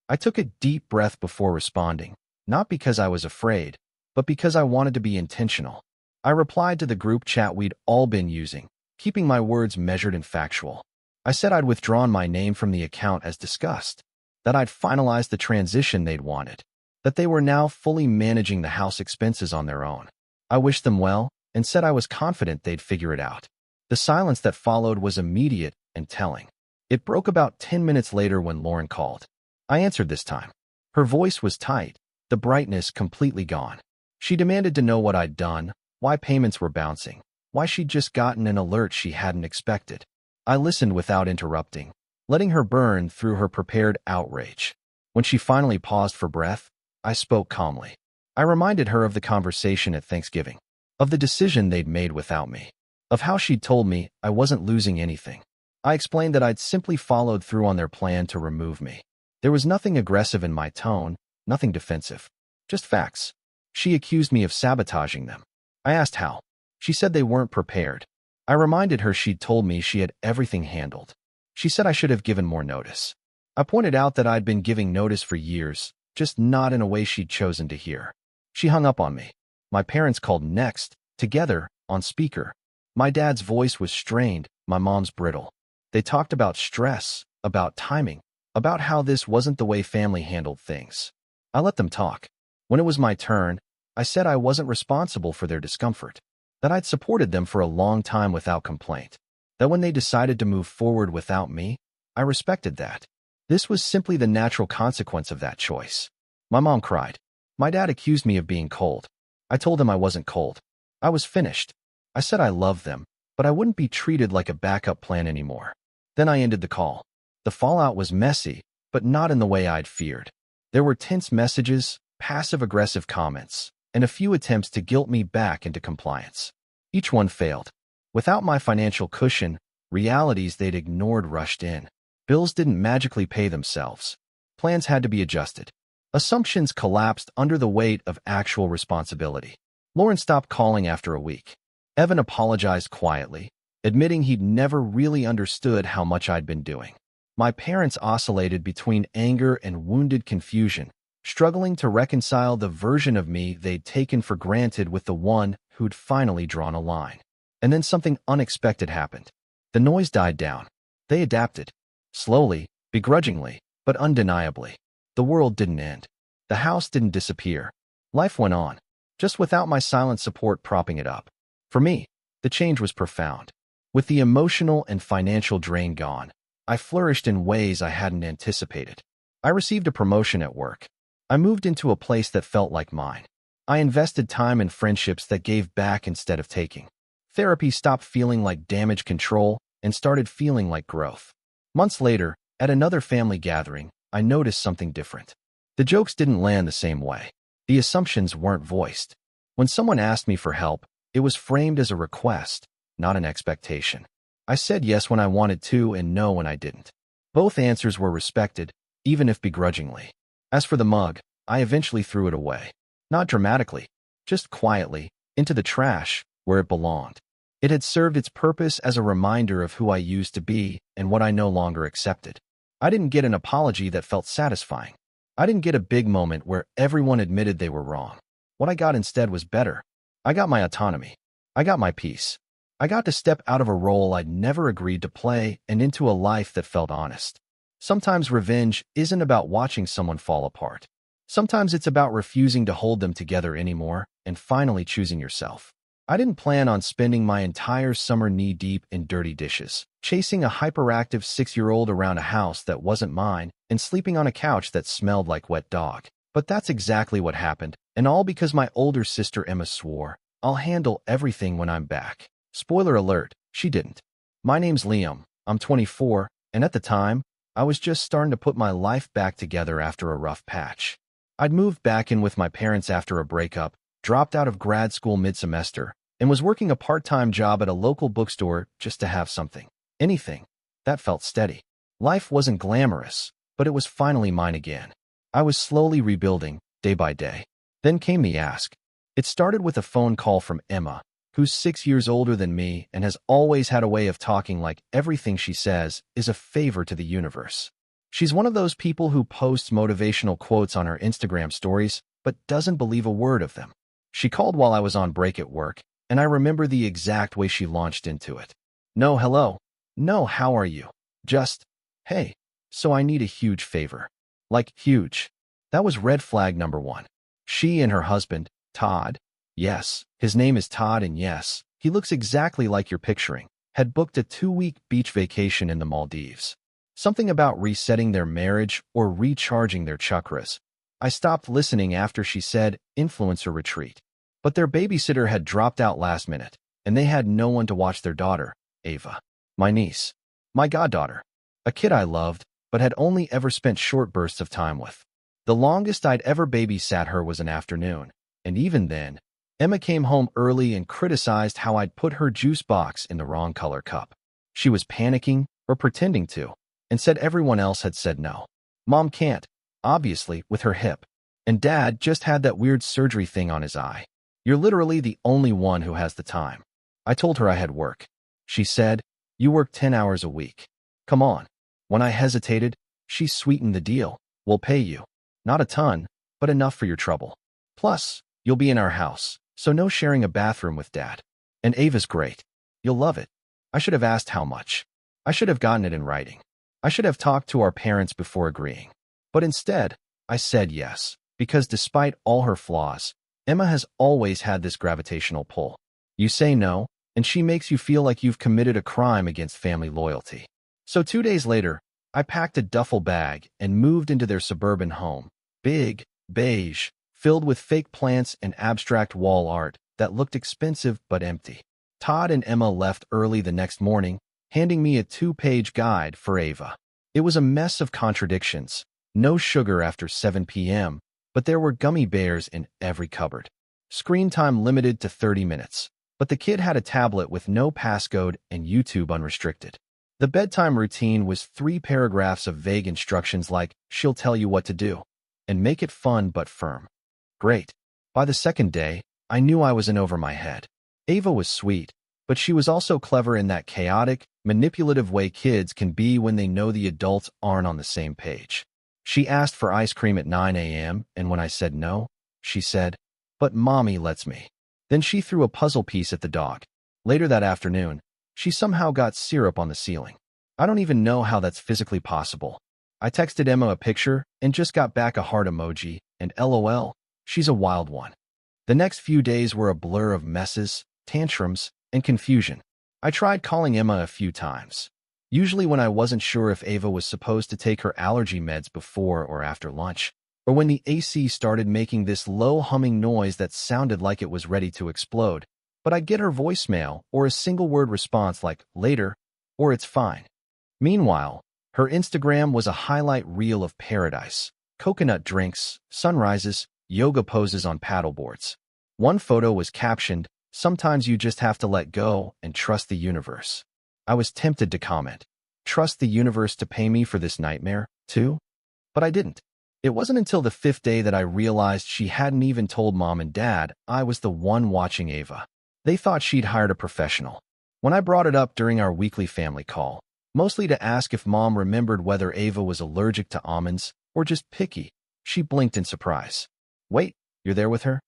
I took a deep breath before responding, not because I was afraid, but because I wanted to be intentional. I replied to the group chat we'd all been using, keeping my words measured and factual. I said I'd withdrawn my name from the account as discussed, that I'd finalized the transition they'd wanted, that they were now fully managing the house expenses on their own. I wished them well and said I was confident they'd figure it out. The silence that followed was immediate and telling. It broke about 10 minutes later when Lauren called. I answered this time. Her voice was tight, the brightness completely gone. She demanded to know what I'd done, why payments were bouncing, why she'd just gotten an alert she hadn't expected. I listened without interrupting, letting her burn through her prepared outrage. When she finally paused for breath, I spoke calmly. I reminded her of the conversation at Thanksgiving, of the decision they'd made without me, of how she'd told me I wasn't losing anything. I explained that I'd simply followed through on their plan to remove me. There was nothing aggressive in my tone, nothing defensive, just facts. She accused me of sabotaging them. I asked how. She said they weren't prepared. I reminded her she'd told me she had everything handled. She said I should have given more notice. I pointed out that I'd been giving notice for years, just not in a way she'd chosen to hear. She hung up on me. My parents called next, together, on speaker. My dad's voice was strained, my mom's brittle. They talked about stress, about timing, about how this wasn't the way family handled things. I let them talk. When it was my turn, I said I wasn't responsible for their discomfort, that I'd supported them for a long time without complaint, that when they decided to move forward without me, I respected that. This was simply the natural consequence of that choice. My mom cried. My dad accused me of being cold. I told him I wasn't cold. I was finished. I said I loved them, but I wouldn't be treated like a backup plan anymore. Then I ended the call. The fallout was messy, but not in the way I'd feared. There were tense messages, passive-aggressive comments, and a few attempts to guilt me back into compliance. Each one failed. Without my financial cushion, realities they'd ignored rushed in. Bills didn't magically pay themselves. Plans had to be adjusted. Assumptions collapsed under the weight of actual responsibility. Lauren stopped calling after a week. Evan apologized quietly, admitting he'd never really understood how much I'd been doing. My parents oscillated between anger and wounded confusion, struggling to reconcile the version of me they'd taken for granted with the one who'd finally drawn a line. And then something unexpected happened. The noise died down. They adapted. Slowly, Begrudgingly, but undeniably. The world didn't end. The house didn't disappear. Life went on, just without my silent support propping it up. For me, the change was profound. With the emotional and financial drain gone, I flourished in ways I hadn't anticipated. I received a promotion at work. I moved into a place that felt like mine. I invested time in friendships that gave back instead of taking. Therapy stopped feeling like damage control and started feeling like growth. Months later, at another family gathering, I noticed something different. The jokes didn't land the same way. The assumptions weren't voiced. When someone asked me for help, it was framed as a request, not an expectation. I said yes when I wanted to and no when I didn't. Both answers were respected, even if begrudgingly. As for the mug, I eventually threw it away. Not dramatically, just quietly, into the trash, where it belonged. It had served its purpose as a reminder of who I used to be and what I no longer accepted. I didn't get an apology that felt satisfying. I didn't get a big moment where everyone admitted they were wrong. What I got instead was better. I got my autonomy. I got my peace. I got to step out of a role I'd never agreed to play and into a life that felt honest. Sometimes revenge isn't about watching someone fall apart. Sometimes it's about refusing to hold them together anymore and finally choosing yourself. I didn't plan on spending my entire summer knee-deep in dirty dishes, chasing a hyperactive 6-year-old around a house that wasn't mine, and sleeping on a couch that smelled like wet dog. But that's exactly what happened, and all because my older sister Emma swore, "I'll handle everything when I'm back." Spoiler alert, she didn't. My name's Liam, I'm 24, and at the time, I was just starting to put my life back together after a rough patch. I'd moved back in with my parents after a breakup, dropped out of grad school mid-semester, and was working a part-time job at a local bookstore just to have something. Anything. That felt steady. Life wasn't glamorous, but it was finally mine again. I was slowly rebuilding, day by day. Then came the ask. It started with a phone call from Emma, who's 6 years older than me and has always had a way of talking like everything she says is a favor to the universe. She's one of those people who posts motivational quotes on her Instagram stories, but doesn't believe a word of them. She called while I was on break at work, and I remember the exact way she launched into it. No hello. No how are you. Just, hey, so I need a huge favor. Like, huge. That was red flag number one. She and her husband, Todd, yes, his name is Todd and yes, he looks exactly like you're picturing, had booked a 2-week beach vacation in the Maldives. Something about resetting their marriage or recharging their chakras. I stopped listening after she said influencer retreat. But their babysitter had dropped out last minute, and they had no one to watch their daughter, Ava. My niece. My goddaughter. A kid I loved, but had only ever spent short bursts of time with. The longest I'd ever babysat her was an afternoon, and even then, Emma came home early and criticized how I'd put her juice box in the wrong color cup. She was panicking, or pretending to, and said everyone else had said no. Mom can't, obviously, with her hip. And Dad just had that weird surgery thing on his eye. You're literally the only one who has the time. I told her I had work. She said, you work 10 hours a week. Come on. When I hesitated, she sweetened the deal. We'll pay you. Not a ton, but enough for your trouble. Plus, you'll be in our house, so no sharing a bathroom with Dad. And Ava's great. You'll love it. I should have asked how much. I should have gotten it in writing. I should have talked to our parents before agreeing. But instead, I said yes, because despite all her flaws, Emma has always had this gravitational pull. You say no, and she makes you feel like you've committed a crime against family loyalty. So 2 days later, I packed a duffel bag and moved into their suburban home. Big, beige, filled with fake plants and abstract wall art that looked expensive but empty. Todd and Emma left early the next morning, handing me a 2-page guide for Ava. It was a mess of contradictions. No sugar after 7 p.m., but there were gummy bears in every cupboard. Screen time limited to 30 minutes, but the kid had a tablet with no passcode and YouTube unrestricted. The bedtime routine was 3 paragraphs of vague instructions like, she'll tell you what to do, and make it fun but firm. Great. By the second day, I knew I was in over my head. Ava was sweet, but she was also clever in that chaotic, manipulative way kids can be when they know the adults aren't on the same page. She asked for ice cream at 9 a.m., and when I said no, she said, but Mommy lets me. Then she threw a puzzle piece at the dog. Later that afternoon, she somehow got syrup on the ceiling. I don't even know how that's physically possible. I texted Emma a picture and just got back a heart emoji, and LOL, she's a wild one. The next few days were a blur of messes, tantrums, and confusion. I tried calling Emma a few times, usually when I wasn't sure if Ava was supposed to take her allergy meds before or after lunch, or when the AC started making this low humming noise that sounded like it was ready to explode. But I'd get her voicemail or a single-word response like, later, or it's fine. Meanwhile, her Instagram was a highlight reel of paradise: coconut drinks, sunrises, yoga poses on paddleboards. One photo was captioned, "Sometimes you just have to let go and trust the universe." I was tempted to comment, "Trust the universe to pay me for this nightmare, too?" But I didn't. It wasn't until the 5th day that I realized she hadn't even told Mom and Dad I was the one watching Ava. They thought she'd hired a professional. When I brought it up during our weekly family call, mostly to ask if Mom remembered whether Ava was allergic to almonds or just picky, she blinked in surprise. "Wait, you're there with her?"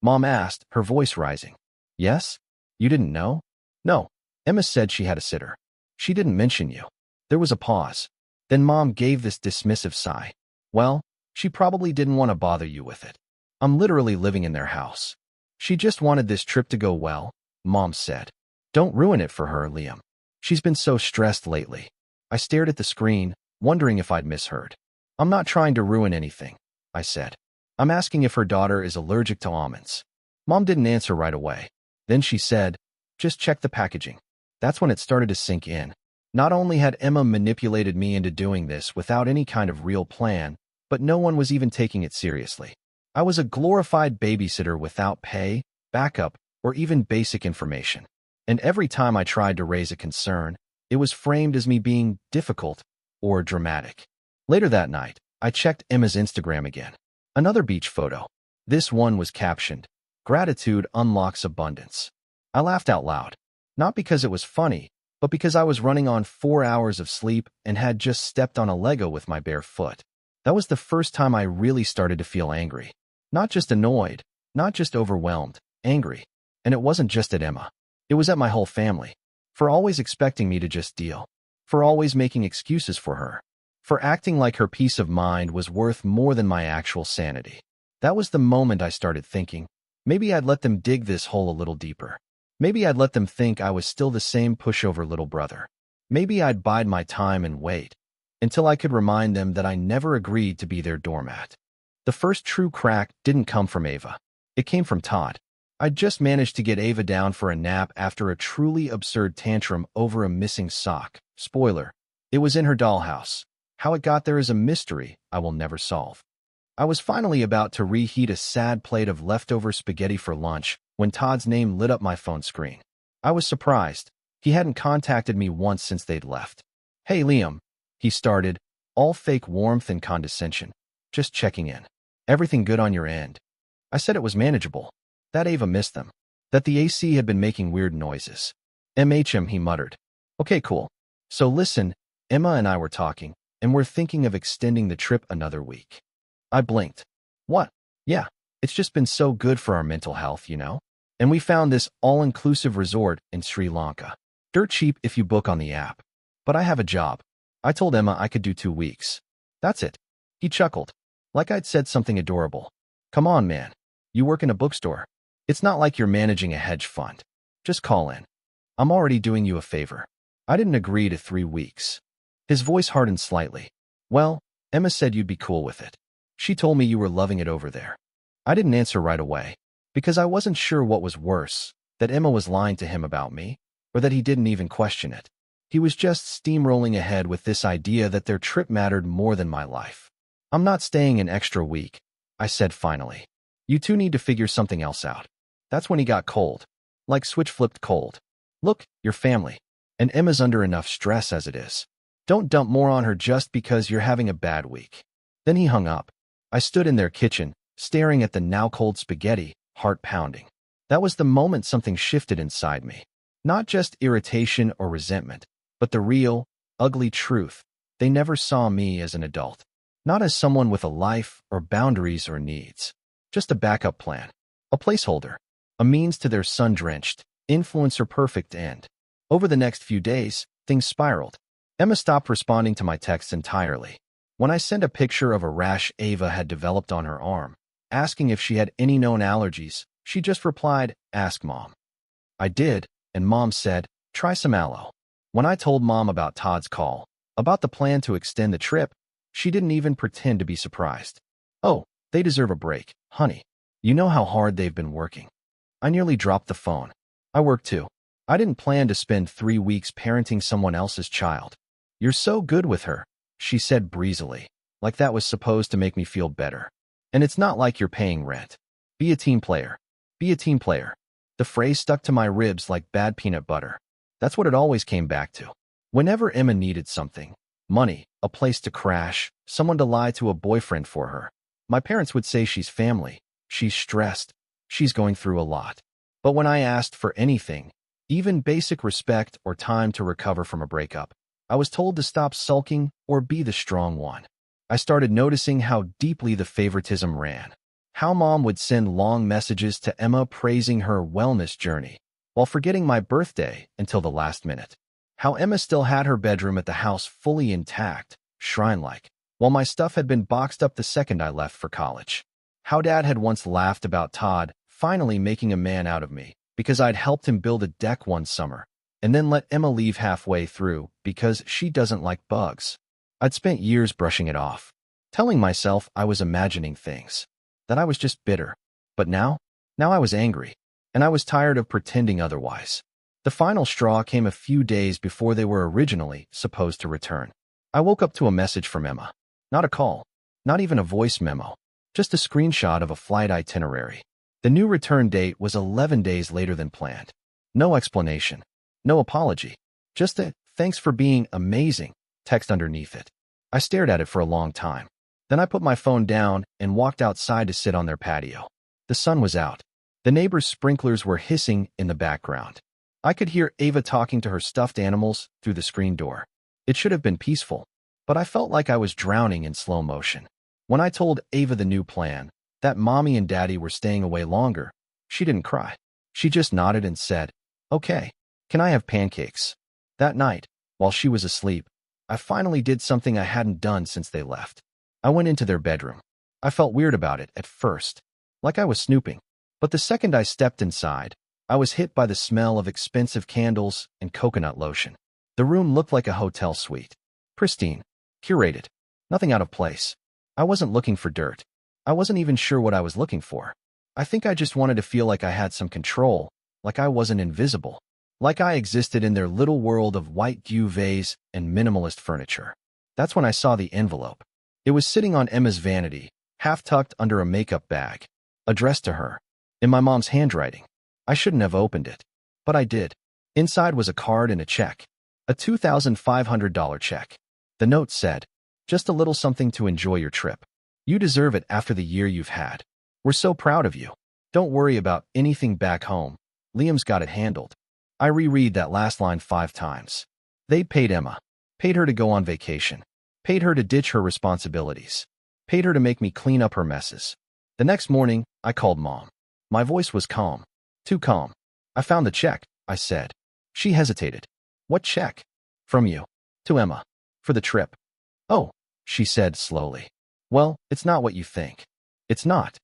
Mom asked, her voice rising. "Yes? You didn't know?" "No. Emma said she had a sitter. She didn't mention you." There was a pause. Then Mom gave this dismissive sigh. "Well, she probably didn't want to bother you with it. I'm literally living in their house. She just wanted this trip to go well," Mom said. "Don't ruin it for her, Liam. She's been so stressed lately." I stared at the screen, wondering if I'd misheard. "I'm not trying to ruin anything," I said. "I'm asking if her daughter is allergic to almonds." Mom didn't answer right away. Then she said, "Just check the packaging." That's when it started to sink in. Not only had Emma manipulated me into doing this without any kind of real plan, but no one was even taking it seriously. I was a glorified babysitter without pay, backup, or even basic information. And every time I tried to raise a concern, it was framed as me being difficult or dramatic. Later that night, I checked Emma's Instagram again. Another beach photo. This one was captioned, "Gratitude unlocks abundance." I laughed out loud, not because it was funny, but because I was running on 4 hours of sleep and had just stepped on a Lego with my bare foot. That was the first time I really started to feel angry. Not just annoyed, not just overwhelmed, angry. And it wasn't just at Emma. It was at my whole family. For always expecting me to just deal. For always making excuses for her. For acting like her peace of mind was worth more than my actual sanity. That was the moment I started thinking, maybe I'd let them dig this hole a little deeper. Maybe I'd let them think I was still the same pushover little brother. Maybe I'd bide my time and wait until I could remind them that I never agreed to be their doormat. The first true crack didn't come from Ava. It came from Todd. I'd just managed to get Ava down for a nap after a truly absurd tantrum over a missing sock. Spoiler, it was in her dollhouse. How it got there is a mystery I will never solve. I was finally about to reheat a sad plate of leftover spaghetti for lunch when Todd's name lit up my phone screen. I was surprised. He hadn't contacted me once since they'd left. "Hey, Liam," he started, all fake warmth and condescension. "Just checking in. Everything good on your end?" I said it was manageable. That Ava missed them. That the AC had been making weird noises. He muttered. "Okay, cool. So listen, Emma and I were talking, and we're thinking of extending the trip another week." I blinked. "What?" "Yeah, it's just been so good for our mental health, you know? And we found this all-inclusive resort in Sri Lanka. Dirt cheap if you book on the app. But I have a job." I told Emma I could do 2 weeks. "That's it." He chuckled, like I'd said something adorable. "Come on, man. You work in a bookstore. It's not like you're managing a hedge fund. Just call in. I'm already doing you a favor." I didn't agree to 3 weeks. His voice hardened slightly. "Well, Emma said you'd be cool with it. She told me you were loving it over there." I didn't answer right away, because I wasn't sure what was worse, that Emma was lying to him about me, or that he didn't even question it. He was just steamrolling ahead with this idea that their trip mattered more than my life. "I'm not staying an extra week," I said finally. "You two need to figure something else out." That's when he got cold. Like switch flipped cold. "Look, your family. And Emma's under enough stress as it is. Don't dump more on her just because you're having a bad week." Then he hung up. I stood in their kitchen, staring at the now-cold spaghetti, heart pounding. That was the moment something shifted inside me. Not just irritation or resentment, but the real, ugly truth. They never saw me as an adult. Not as someone with a life or boundaries or needs. Just a backup plan. A placeholder. A means to their sun-drenched, influencer-perfect end. Over the next few days, things spiraled. Emma stopped responding to my texts entirely. When I sent a picture of a rash Ava had developed on her arm, asking if she had any known allergies, she just replied, "Ask Mom." I did, and Mom said, "Try some aloe." When I told Mom about Todd's call, about the plan to extend the trip, she didn't even pretend to be surprised. "Oh, they deserve a break, honey. You know how hard they've been working." I nearly dropped the phone. I work too. I didn't plan to spend 3 weeks parenting someone else's child. "You're so good with her," she said breezily, like that was supposed to make me feel better. "And it's not like you're paying rent. Be a team player. Be a team player." The phrase stuck to my ribs like bad peanut butter. That's what it always came back to. Whenever Emma needed something, money, a place to crash, someone to lie to a boyfriend for her, my parents would say she's family, she's stressed, she's going through a lot. But when I asked for anything, even basic respect or time to recover from a breakup, I was told to stop sulking or be the strong one. I started noticing how deeply the favoritism ran. How Mom would send long messages to Emma praising her wellness journey, while forgetting my birthday until the last minute. How Emma still had her bedroom at the house fully intact, shrine-like, while my stuff had been boxed up the second I left for college. How Dad had once laughed about Todd finally making a man out of me because I'd helped him build a deck one summer, and then let Emma leave halfway through because she doesn't like bugs. I'd spent years brushing it off, telling myself I was imagining things, that I was just bitter. But now I was angry, and I was tired of pretending otherwise. The final straw came a few days before they were originally supposed to return. I woke up to a message from Emma. Not a call, not even a voice memo, just a screenshot of a flight itinerary. The new return date was 11 days later than planned. No explanation, no apology, just a "thanks for being amazing" text underneath it. I stared at it for a long time. Then I put my phone down and walked outside to sit on their patio. The sun was out. The neighbor's sprinklers were hissing in the background. I could hear Ava talking to her stuffed animals through the screen door. It should have been peaceful, but I felt like I was drowning in slow motion. When I told Ava the new plan, that Mommy and Daddy were staying away longer, she didn't cry. She just nodded and said, "Okay, can I have pancakes?" That night, while she was asleep, I finally did something I hadn't done since they left. I went into their bedroom. I felt weird about it at first, like I was snooping. But the second I stepped inside, I was hit by the smell of expensive candles and coconut lotion. The room looked like a hotel suite. Pristine, curated, nothing out of place. I wasn't looking for dirt. I wasn't even sure what I was looking for. I think I just wanted to feel like I had some control, like I wasn't invisible, like I existed in their little world of white duvets and minimalist furniture. That's when I saw the envelope. It was sitting on Emma's vanity, half tucked under a makeup bag, addressed to her, in my mom's handwriting. I shouldn't have opened it, but I did. Inside was a card and a check, a $2,500 check. The note said, "Just a little something to enjoy your trip. You deserve it after the year you've had. We're so proud of you. Don't worry about anything back home. Liam's got it handled." I reread that last line 5 times. They paid Emma, paid her to go on vacation, paid her to ditch her responsibilities, paid her to make me clean up her messes. The next morning, I called Mom. My voice was calm, too calm. "I found the check," I said. She hesitated. "What check?" "From you. To Emma. For the trip." "Oh," she said slowly. "Well, it's not what you think. It's not.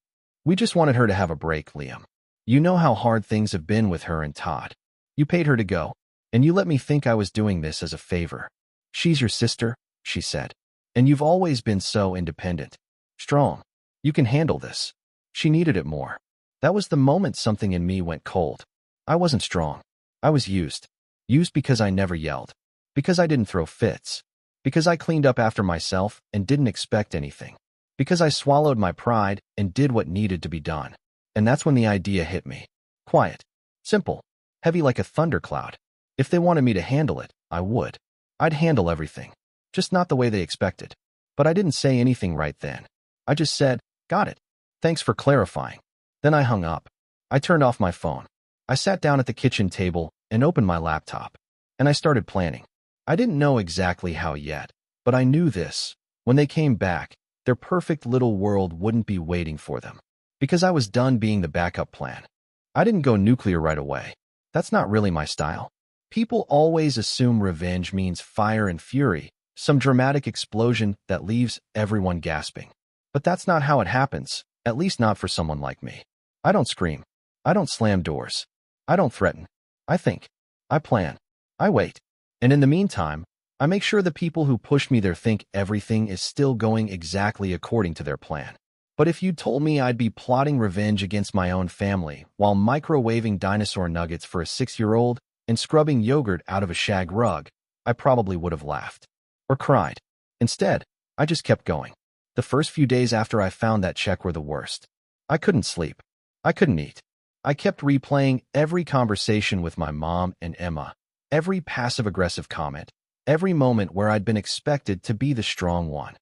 We just wanted her to have a break, Liam. You know how hard things have been with her and Todd. You paid her to go, and you let me think I was doing this as a favor. She's your sister," she said, "and you've always been so independent. Strong. You can handle this." She needed it more. That was the moment something in me went cold. I wasn't strong. I was used. Used because I never yelled. Because I didn't throw fits. Because I cleaned up after myself and didn't expect anything. Because I swallowed my pride and did what needed to be done. And that's when the idea hit me. Quiet. Simple. Heavy like a thundercloud. If they wanted me to handle it, I would. I'd handle everything. Just not the way they expected. But I didn't say anything right then. I just said, "Got it. Thanks for clarifying." Then I hung up. I turned off my phone. I sat down at the kitchen table and opened my laptop. And I started planning. I didn't know exactly how yet, but I knew this. When they came back, their perfect little world wouldn't be waiting for them. Because I was done being the backup plan. I didn't go nuclear right away. That's not really my style. People always assume revenge means fire and fury, some dramatic explosion that leaves everyone gasping. But that's not how it happens, at least not for someone like me. I don't scream. I don't slam doors. I don't threaten. I think. I plan. I wait. And in the meantime, I make sure the people who push me there think everything is still going exactly according to their plan. But if you told me I'd be plotting revenge against my own family while microwaving dinosaur nuggets for a 6-year-old and scrubbing yogurt out of a shag rug, I probably would have laughed. Or cried. Instead, I just kept going. The first few days after I found that check were the worst. I couldn't sleep. I couldn't eat. I kept replaying every conversation with my mom and Emma, every passive-aggressive comment, every moment where I'd been expected to be the strong one.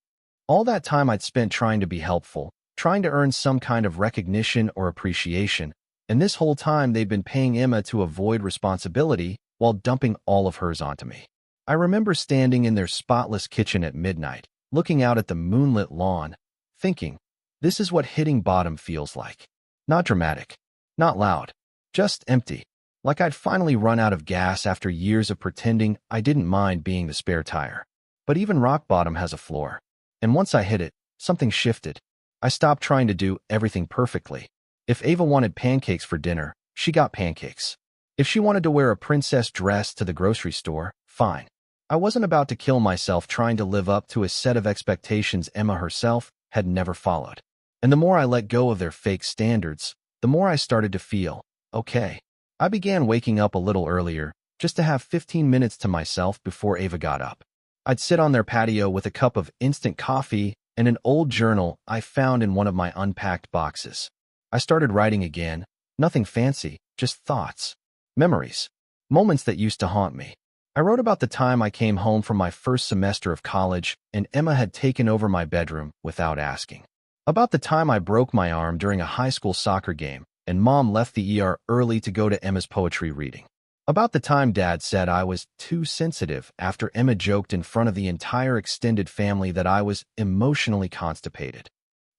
All that time I'd spent trying to be helpful, trying to earn some kind of recognition or appreciation, and this whole time they'd been paying Emma to avoid responsibility while dumping all of hers onto me. I remember standing in their spotless kitchen at midnight, looking out at the moonlit lawn, thinking, this is what hitting bottom feels like. Not dramatic, not loud, just empty, like I'd finally run out of gas after years of pretending I didn't mind being the spare tire. But even rock bottom has a floor. And once I hit it, something shifted. I stopped trying to do everything perfectly. If Ava wanted pancakes for dinner, she got pancakes. If she wanted to wear a princess dress to the grocery store, fine. I wasn't about to kill myself trying to live up to a set of expectations Emma herself had never followed. And the more I let go of their fake standards, the more I started to feel okay. I began waking up a little earlier, just to have 15 minutes to myself before Ava got up. I'd sit on their patio with a cup of instant coffee and an old journal I found in one of my unpacked boxes. I started writing again, nothing fancy, just thoughts, memories, moments that used to haunt me. I wrote about the time I came home from my first semester of college and Emma had taken over my bedroom without asking. About the time I broke my arm during a high school soccer game and Mom left the ER early to go to Emma's poetry reading. About the time Dad said I was too sensitive after Emma joked in front of the entire extended family that I was emotionally constipated.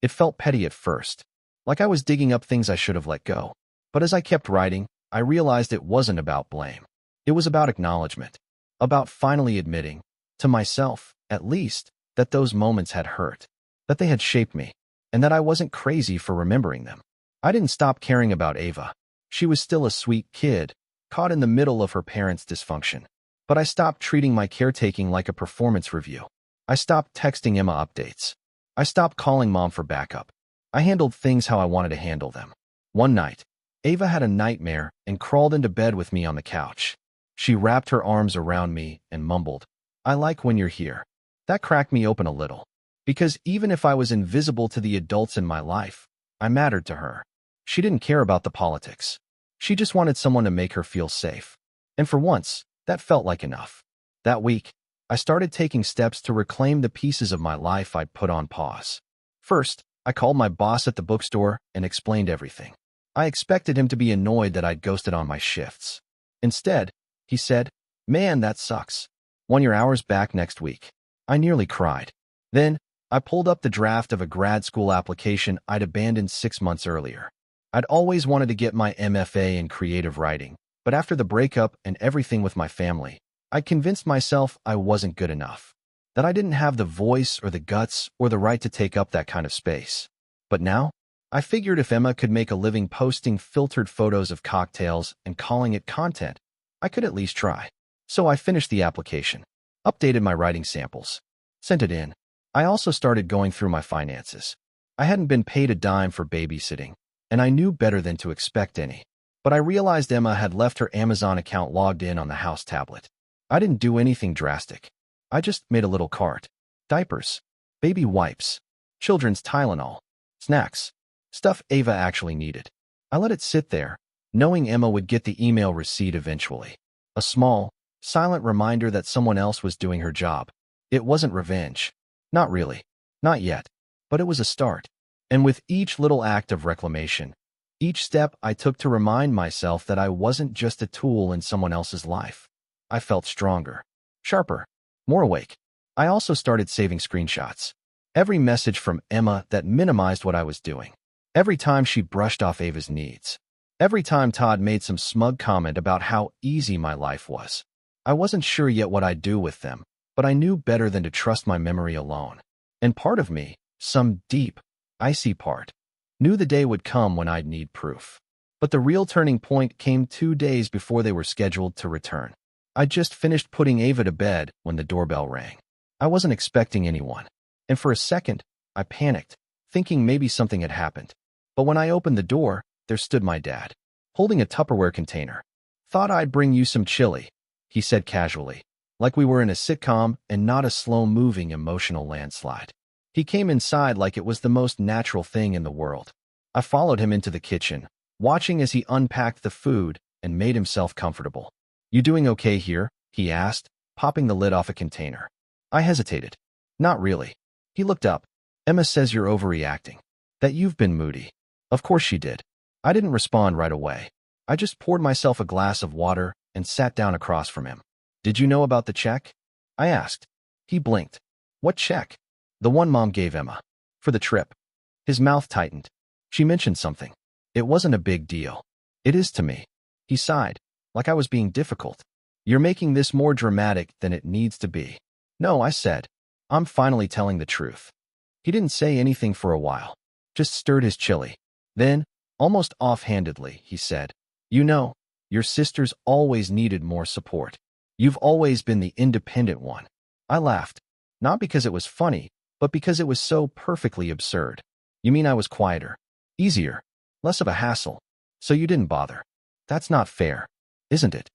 It felt petty at first, like I was digging up things I should have let go. But as I kept writing, I realized it wasn't about blame. It was about acknowledgement, about finally admitting, to myself, at least, that those moments had hurt, that they had shaped me, and that I wasn't crazy for remembering them. I didn't stop caring about Ava. She was still a sweet kid, caught in the middle of her parents' dysfunction. But I stopped treating my caretaking like a performance review. I stopped texting Emma updates. I stopped calling Mom for backup. I handled things how I wanted to handle them. One night, Ava had a nightmare and crawled into bed with me on the couch. She wrapped her arms around me and mumbled, "I like when you're here." That cracked me open a little. Because even if I was invisible to the adults in my life, I mattered to her. She didn't care about the politics. She just wanted someone to make her feel safe. And for once, that felt like enough. That week, I started taking steps to reclaim the pieces of my life I'd put on pause. First, I called my boss at the bookstore and explained everything. I expected him to be annoyed that I'd ghosted on my shifts. Instead, he said, "Man, that sucks. Want your hours back next week." I nearly cried. Then, I pulled up the draft of a grad school application I'd abandoned 6 months earlier. I'd always wanted to get my MFA in creative writing, but after the breakup and everything with my family, I convinced myself I wasn't good enough, that I didn't have the voice or the guts or the right to take up that kind of space. But now, I figured if Emma could make a living posting filtered photos of cocktails and calling it content, I could at least try. So I finished the application, updated my writing samples, sent it in. I also started going through my finances. I hadn't been paid a dime for babysitting, and I knew better than to expect any. But I realized Emma had left her Amazon account logged in on the house tablet. I didn't do anything drastic. I just made a little cart. Diapers, baby wipes, children's Tylenol, snacks, stuff Ava actually needed. I let it sit there, knowing Emma would get the email receipt eventually. A small, silent reminder that someone else was doing her job. It wasn't revenge. Not really. Not yet. But it was a start. And with each little act of reclamation, each step I took to remind myself that I wasn't just a tool in someone else's life, I felt stronger, sharper, more awake. I also started saving screenshots. Every message from Emma that minimized what I was doing. Every time she brushed off Ava's needs. Every time Todd made some smug comment about how easy my life was. I wasn't sure yet what I'd do with them, but I knew better than to trust my memory alone. And part of me, some deep, icy part, knew the day would come when I'd need proof. But the real turning point came 2 days before they were scheduled to return. I'd just finished putting Ava to bed when the doorbell rang. I wasn't expecting anyone, and for a second, I panicked, thinking maybe something had happened. But when I opened the door, there stood my dad, holding a Tupperware container. "Thought I'd bring you some chili," he said casually, like we were in a sitcom and not a slow-moving emotional landslide. He came inside like it was the most natural thing in the world. I followed him into the kitchen, watching as he unpacked the food and made himself comfortable. "You doing okay here?" he asked, popping the lid off a container. I hesitated. "Not really." He looked up. "Emma says you're overreacting. That you've been moody." Of course she did. I didn't respond right away. I just poured myself a glass of water and sat down across from him. "Did you know about the check?" I asked. He blinked. "What check?" "The one Mom gave Emma. For the trip." His mouth tightened. "She mentioned something. It wasn't a big deal." "It is to me." He sighed, like I was being difficult. "You're making this more dramatic than it needs to be." "No," I said. "I'm finally telling the truth." He didn't say anything for a while, just stirred his chili. Then, almost offhandedly, he said, "You know, your sister's always needed more support. You've always been the independent one." I laughed, not because it was funny, but because it was so perfectly absurd. "You mean I was quieter, easier, less of a hassle, so you didn't bother?" "That's not fair, isn't it?"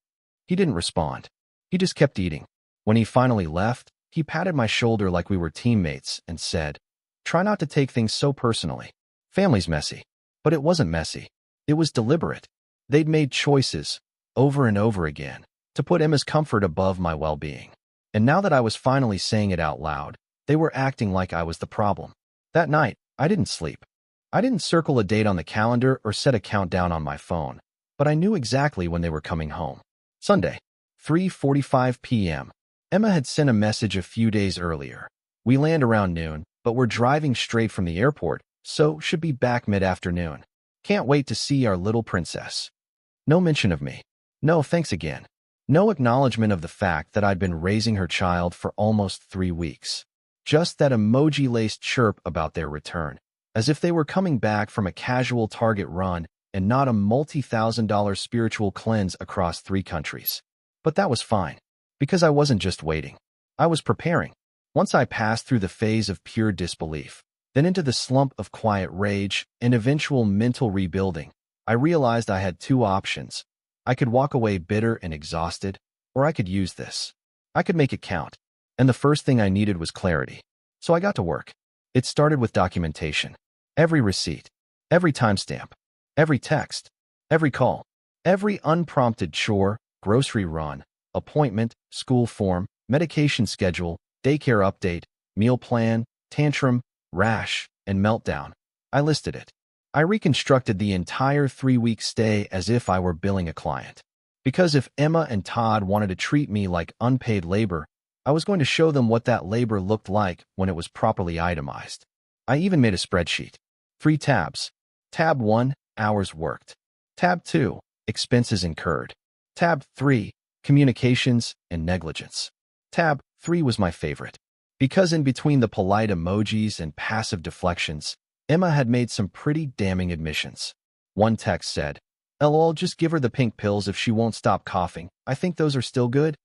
He didn't respond. He just kept eating. When he finally left, he patted my shoulder like we were teammates and said, "Try not to take things so personally. Family's messy." But it wasn't messy. It was deliberate. They'd made choices, over and over again, to put Emma's comfort above my well-being. And now that I was finally saying it out loud, they were acting like I was the problem. That night, I didn't sleep. I didn't circle a date on the calendar or set a countdown on my phone, but I knew exactly when they were coming home. Sunday, 3:45 p.m. Emma had sent a message a few days earlier. "We land around noon, but we're driving straight from the airport, so should be back mid-afternoon. Can't wait to see our little princess." No mention of me. No thanks again. No acknowledgement of the fact that I'd been raising her child for almost 3 weeks. Just that emoji-laced chirp about their return, as if they were coming back from a casual Target run and not a multi-thousand-dollar spiritual cleanse across 3 countries. But that was fine, because I wasn't just waiting. I was preparing. Once I passed through the phase of pure disbelief, then into the slump of quiet rage and eventual mental rebuilding, I realized I had 2 options. I could walk away bitter and exhausted, or I could use this. I could make it count. And the first thing I needed was clarity. So I got to work. It started with documentation. Every receipt, every timestamp, every text, every call, every unprompted chore, grocery run, appointment, school form, medication schedule, daycare update, meal plan, tantrum, rash, and meltdown. I listed it. I reconstructed the entire 3-week stay as if I were billing a client. Because if Emma and Todd wanted to treat me like unpaid labor, I was going to show them what that labor looked like when it was properly itemized. I even made a spreadsheet. 3 tabs. Tab 1, hours worked. Tab 2, expenses incurred. Tab 3, communications and negligence. Tab 3 was my favorite, because in between the polite emojis and passive deflections, Emma had made some pretty damning admissions. One text said, "LOL, just give her the pink pills if she won't stop coughing. I think those are still good."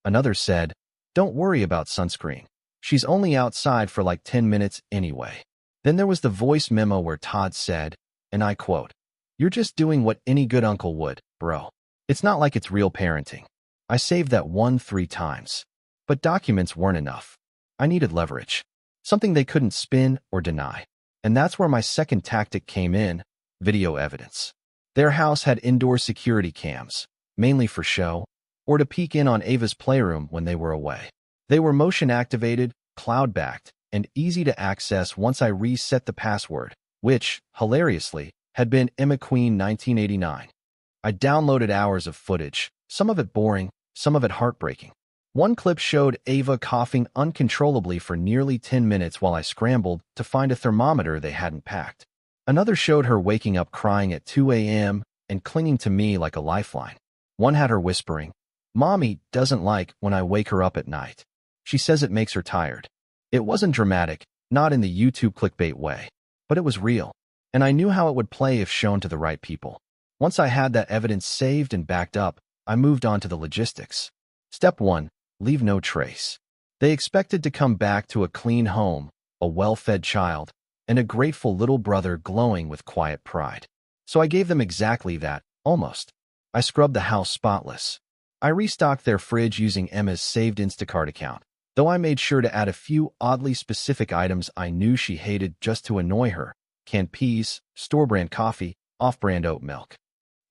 Another said, "Don't worry about sunscreen. She's only outside for like 10 minutes anyway." Then there was the voice memo where Todd said, and I quote, "You're just doing what any good uncle would, bro. It's not like it's real parenting." I saved that one 3 times. But documents weren't enough. I needed leverage. Something they couldn't spin or deny. And that's where my second tactic came in, video evidence. Their house had indoor security cams, mainly for show, or to peek in on Ava's playroom when they were away. They were motion-activated, cloud-backed, and easy to access once I reset the password, which, hilariously, had been Emma Queen 1989. I downloaded hours of footage, some of it boring, some of it heartbreaking. One clip showed Ava coughing uncontrollably for nearly 10 minutes while I scrambled to find a thermometer they hadn't packed. Another showed her waking up crying at 2 a.m. and clinging to me like a lifeline. One had her whispering, "Mommy doesn't like when I wake her up at night. She says it makes her tired. It wasn't dramatic, not in the YouTube clickbait way, but it was real. And I knew how it would play if shown to the right people. Once I had that evidence saved and backed up, I moved on to the logistics. Step 1. Leave no trace. They expected to come back to a clean home, a well-fed child, and a grateful little brother glowing with quiet pride. So I gave them exactly that, almost. I scrubbed the house spotless. I restocked their fridge using Emma's saved Instacart account, though I made sure to add a few oddly specific items I knew she hated just to annoy her: canned peas, store-brand coffee, off-brand oat milk.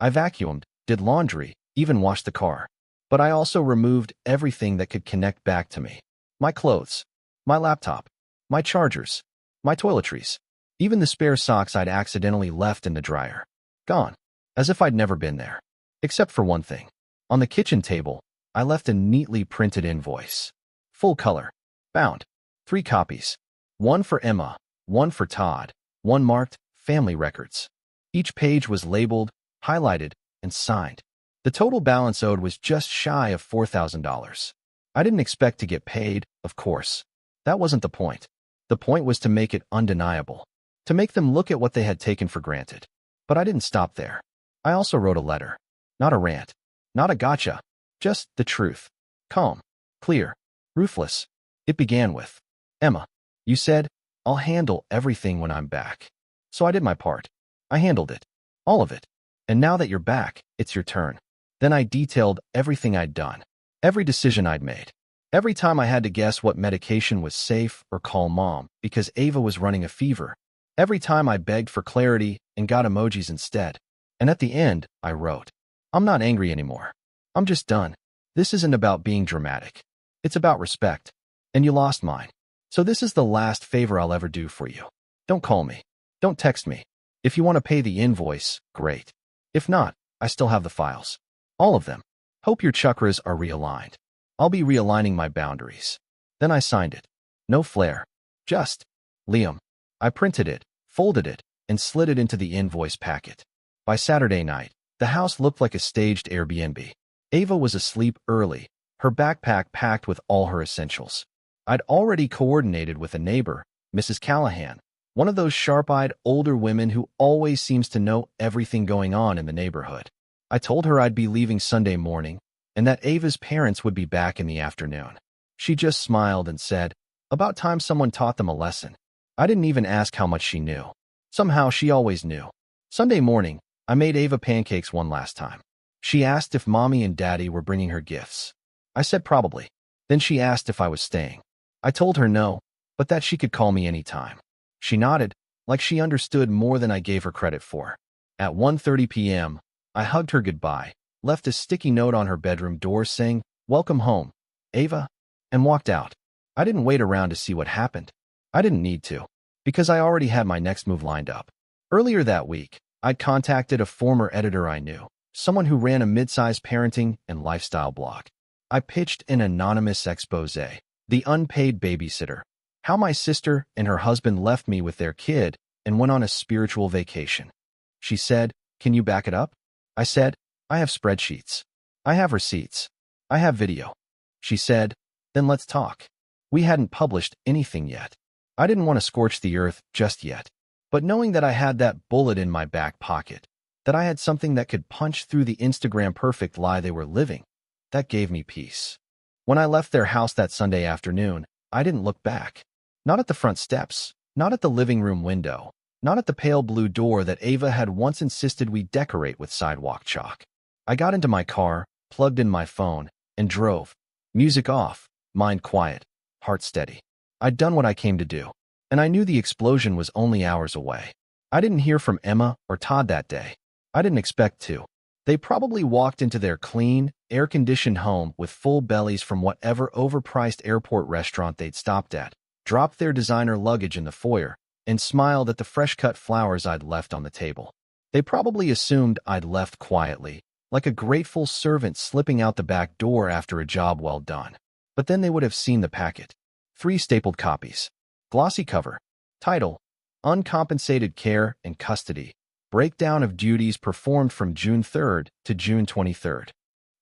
I vacuumed, did laundry, even washed the car. But I also removed everything that could connect back to me. My clothes, my laptop, my chargers, my toiletries, even the spare socks I'd accidentally left in the dryer. Gone, as if I'd never been there. Except for one thing. On the kitchen table, I left a neatly printed invoice. Full color. Bound. 3 copies. One for Emma, one for Todd, one marked Family Records. Each page was labeled, highlighted, and signed. The total balance owed was just shy of $4,000. I didn't expect to get paid, of course. That wasn't the point. The point was to make it undeniable, to make them look at what they had taken for granted. But I didn't stop there. I also wrote a letter. Not a rant. Not a gotcha. Just the truth. Calm. Clear. Ruthless. It began with, "Emma, you said, I'll handle everything when I'm back. So I did my part. I handled it. All of it. And now that you're back, it's your turn." Then I detailed everything I'd done. Every decision I'd made. Every time I had to guess what medication was safe or call mom because Ava was running a fever. Every time I begged for clarity and got emojis instead. And at the end, I wrote, "I'm not angry anymore. I'm just done. This isn't about being dramatic. It's about respect. And you lost mine. So this is the last favor I'll ever do for you. Don't call me. Don't text me. If you want to pay the invoice, great. If not, I still have the files. All of them. Hope your chakras are realigned. I'll be realigning my boundaries." Then I signed it. No flair. Just, Liam. I printed it, folded it, and slid it into the invoice packet. By Saturday night, the house looked like a staged Airbnb. Ava was asleep early, her backpack packed with all her essentials. I'd already coordinated with a neighbor, Mrs. Callahan, one of those sharp-eyed older women who always seems to know everything going on in the neighborhood. I told her I'd be leaving Sunday morning and that Ava's parents would be back in the afternoon. She just smiled and said, "About time someone taught them a lesson." I didn't even ask how much she knew. Somehow she always knew. Sunday morning, I made Ava pancakes one last time. She asked if Mommy and Daddy were bringing her gifts. I said probably. Then she asked if I was staying. I told her no, but that she could call me anytime. She nodded, like she understood more than I gave her credit for. At 1:30 p.m., I hugged her goodbye, left a sticky note on her bedroom door saying, "Welcome home, Ava," and walked out. I didn't wait around to see what happened. I didn't need to, because I already had my next move lined up. Earlier that week, I'd contacted a former editor I knew, someone who ran a mid-sized parenting and lifestyle blog. I pitched an anonymous exposé, The Unpaid Babysitter, how my sister and her husband left me with their kid and went on a spiritual vacation. She said, "Can you back it up?" I said, "I have spreadsheets. I have receipts. I have video." She said, "Then let's talk." We hadn't published anything yet. I didn't want to scorch the earth just yet. But knowing that I had that bullet in my back pocket, that I had something that could punch through the Instagram perfect lie they were living, that gave me peace. When I left their house that Sunday afternoon, I didn't look back. Not at the front steps, not at the living room window, not at the pale blue door that Ava had once insisted we decorate with sidewalk chalk. I got into my car, plugged in my phone, and drove. Music off, mind quiet, heart steady. I'd done what I came to do, and I knew the explosion was only hours away. I didn't hear from Emma or Todd that day. I didn't expect to. They probably walked into their clean, air-conditioned home with full bellies from whatever overpriced airport restaurant they'd stopped at, dropped their designer luggage in the foyer, and smiled at the fresh-cut flowers I'd left on the table. They probably assumed I'd left quietly, like a grateful servant slipping out the back door after a job well done. But then they would have seen the packet. 3 stapled copies. Glossy cover. Title, Uncompensated Care and Custody. Breakdown of duties performed from June 3rd to June 23rd.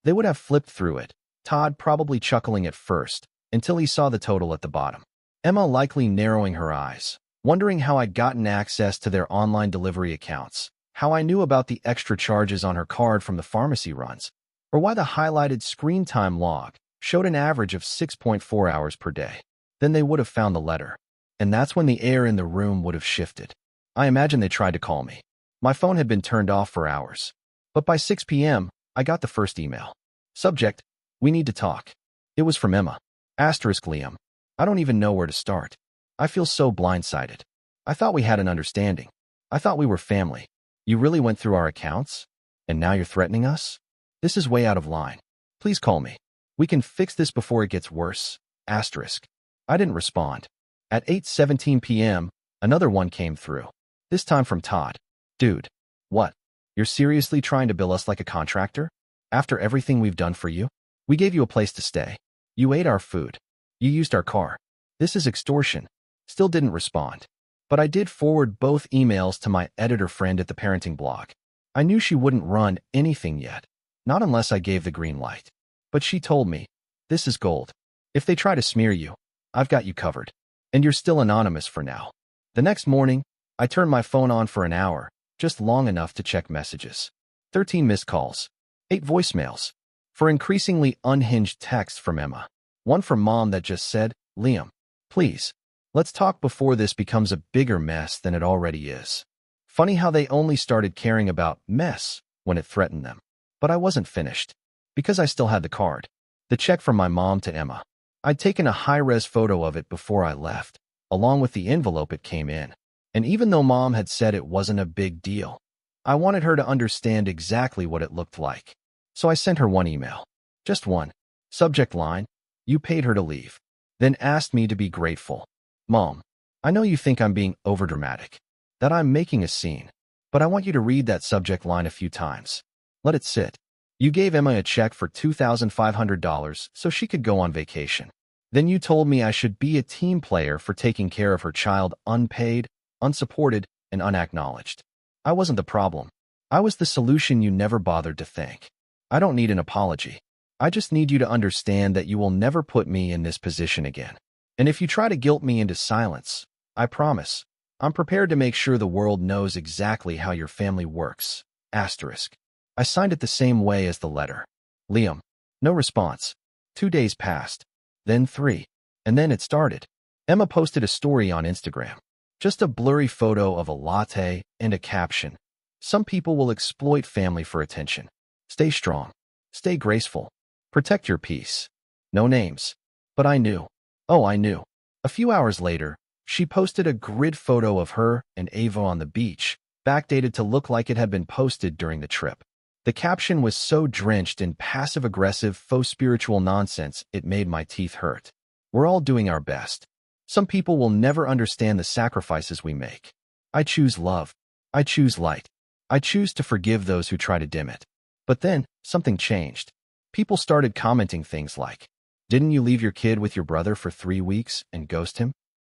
They would have flipped through it, Todd probably chuckling at first, until he saw the total at the bottom. Emma likely narrowing her eyes, wondering how I'd gotten access to their online delivery accounts, how I knew about the extra charges on her card from the pharmacy runs, or why the highlighted screen time log showed an average of 6.4 hours per day. Then they would have found the letter. And that's when the air in the room would have shifted. I imagine they tried to call me. My phone had been turned off for hours. But by 6 p.m., I got the first email. Subject: we need to talk. It was from Emma. Asterisk Liam. I don't even know where to start. I feel so blindsided. I thought we had an understanding. I thought we were family. You really went through our accounts? And now you're threatening us? This is way out of line. Please call me. We can fix this before it gets worse. Asterisk. I didn't respond. At 8:17 p.m., another one came through. This time from Todd. Dude. What? You're seriously trying to bill us like a contractor? After everything we've done for you? We gave you a place to stay. You ate our food. You used our car. This is extortion. Still didn't respond. But I did forward both emails to my editor friend at the parenting blog. I knew she wouldn't run anything yet, not unless I gave the green light. But she told me, this is gold. If they try to smear you, I've got you covered. And you're still anonymous for now. The next morning, I turned my phone on for an hour, just long enough to check messages. 13 missed calls. 8 voicemails. For increasingly unhinged texts from Emma. One from Mom that just said, Liam, please, let's talk before this becomes a bigger mess than it already is. Funny how they only started caring about mess when it threatened them. But I wasn't finished. Because I still had the card. The check from my mom to Emma. I'd taken a high-res photo of it before I left, along with the envelope it came in. And even though Mom had said it wasn't a big deal, I wanted her to understand exactly what it looked like. So I sent her one email. Just one. Subject line: you paid her to leave. Then asked me to be grateful. Mom, I know you think I'm being overdramatic, that I'm making a scene, but I want you to read that subject line a few times. Let it sit. You gave Emma a check for $2,500 so she could go on vacation. Then you told me I should be a team player for taking care of her child unpaid, unsupported, and unacknowledged. I wasn't the problem. I was the solution you never bothered to thank. I don't need an apology. I just need you to understand that you will never put me in this position again. And if you try to guilt me into silence, I promise, I'm prepared to make sure the world knows exactly how your family works. Asterisk. I signed it the same way as the letter. Liam. No response. 2 days passed. Then 3. And then it started. Emma posted a story on Instagram. Just a blurry photo of a latte and a caption. Some people will exploit family for attention. Stay strong. Stay graceful. Protect your peace. No names. But I knew. Oh, I knew. A few hours later, she posted a grid photo of her and Ava on the beach, backdated to look like it had been posted during the trip. The caption was so drenched in passive-aggressive, faux spiritual nonsense it made my teeth hurt. We're all doing our best. Some people will never understand the sacrifices we make. I choose love. I choose light. I choose to forgive those who try to dim it. But then, something changed. People started commenting things like, didn't you leave your kid with your brother for 3 weeks and ghost him?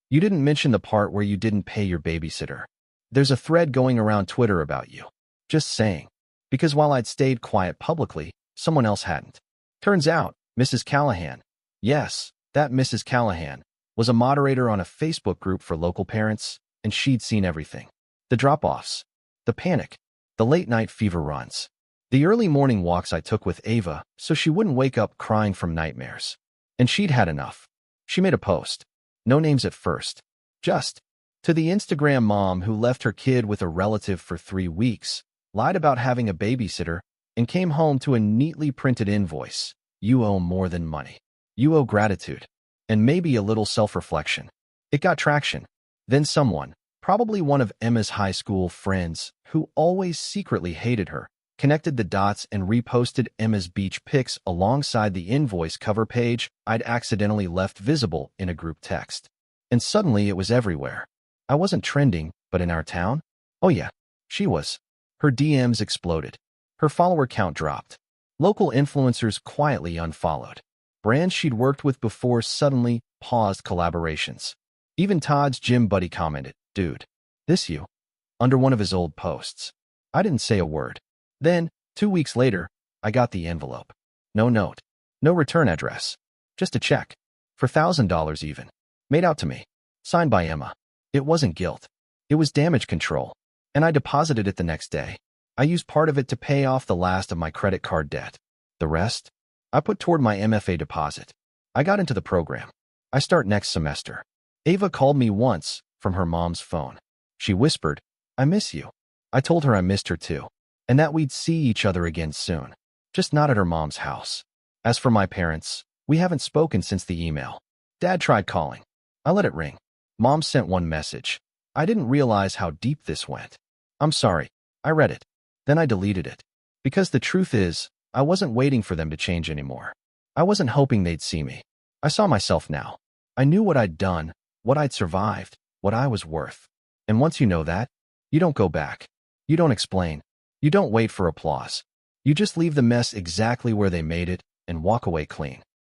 You didn't mention the part where you didn't pay your babysitter. There's a thread going around Twitter about you. Just saying. Because while I'd stayed quiet publicly, someone else hadn't. Turns out, Mrs. Callahan, yes, that Mrs. Callahan, was a moderator on a Facebook group for local parents, and she'd seen everything. The drop-offs, the panic, the late-night fever runs, the early morning walks I took with Ava so she wouldn't wake up crying from nightmares. And she'd had enough. She made a post. No names at first. Just, to the Instagram mom who left her kid with a relative for 3 weeks, lied about having a babysitter, and came home to a neatly printed invoice. You owe more than money. You owe gratitude. And maybe a little self-reflection. It got traction. Then someone, probably one of Emma's high school friends, who always secretly hated her, connected the dots and reposted Emma's beach pics alongside the invoice cover page I'd accidentally left visible in a group text. And suddenly it was everywhere. I wasn't trending, but in our town? Oh yeah, she was. Her DMs exploded. Her follower count dropped. Local influencers quietly unfollowed. Brands she'd worked with before suddenly paused collaborations. Even Todd's gym buddy commented, dude, this you? Under one of his old posts. I didn't say a word. Then, 2 weeks later, I got the envelope. No note. No return address. Just a check. For $1,000 even. Made out to me. Signed by Emma. It wasn't guilt. It was damage control. And I deposited it the next day. I used part of it to pay off the last of my credit card debt. The rest, I put toward my MFA deposit. I got into the program. I start next semester. Ava called me once from her mom's phone. She whispered, "I miss you." I told her I missed her too, and that we'd see each other again soon, just not at her mom's house. As for my parents, we haven't spoken since the email. Dad tried calling. I let it ring. Mom sent one message. I didn't realize how deep this went. "I'm sorry." I read it. Then I deleted it. Because the truth is, I wasn't waiting for them to change anymore. I wasn't hoping they'd see me. I saw myself now. I knew what I'd done, what I'd survived, what I was worth. And once you know that, you don't go back. You don't explain. You don't wait for applause. You just leave the mess exactly where they made it and walk away clean.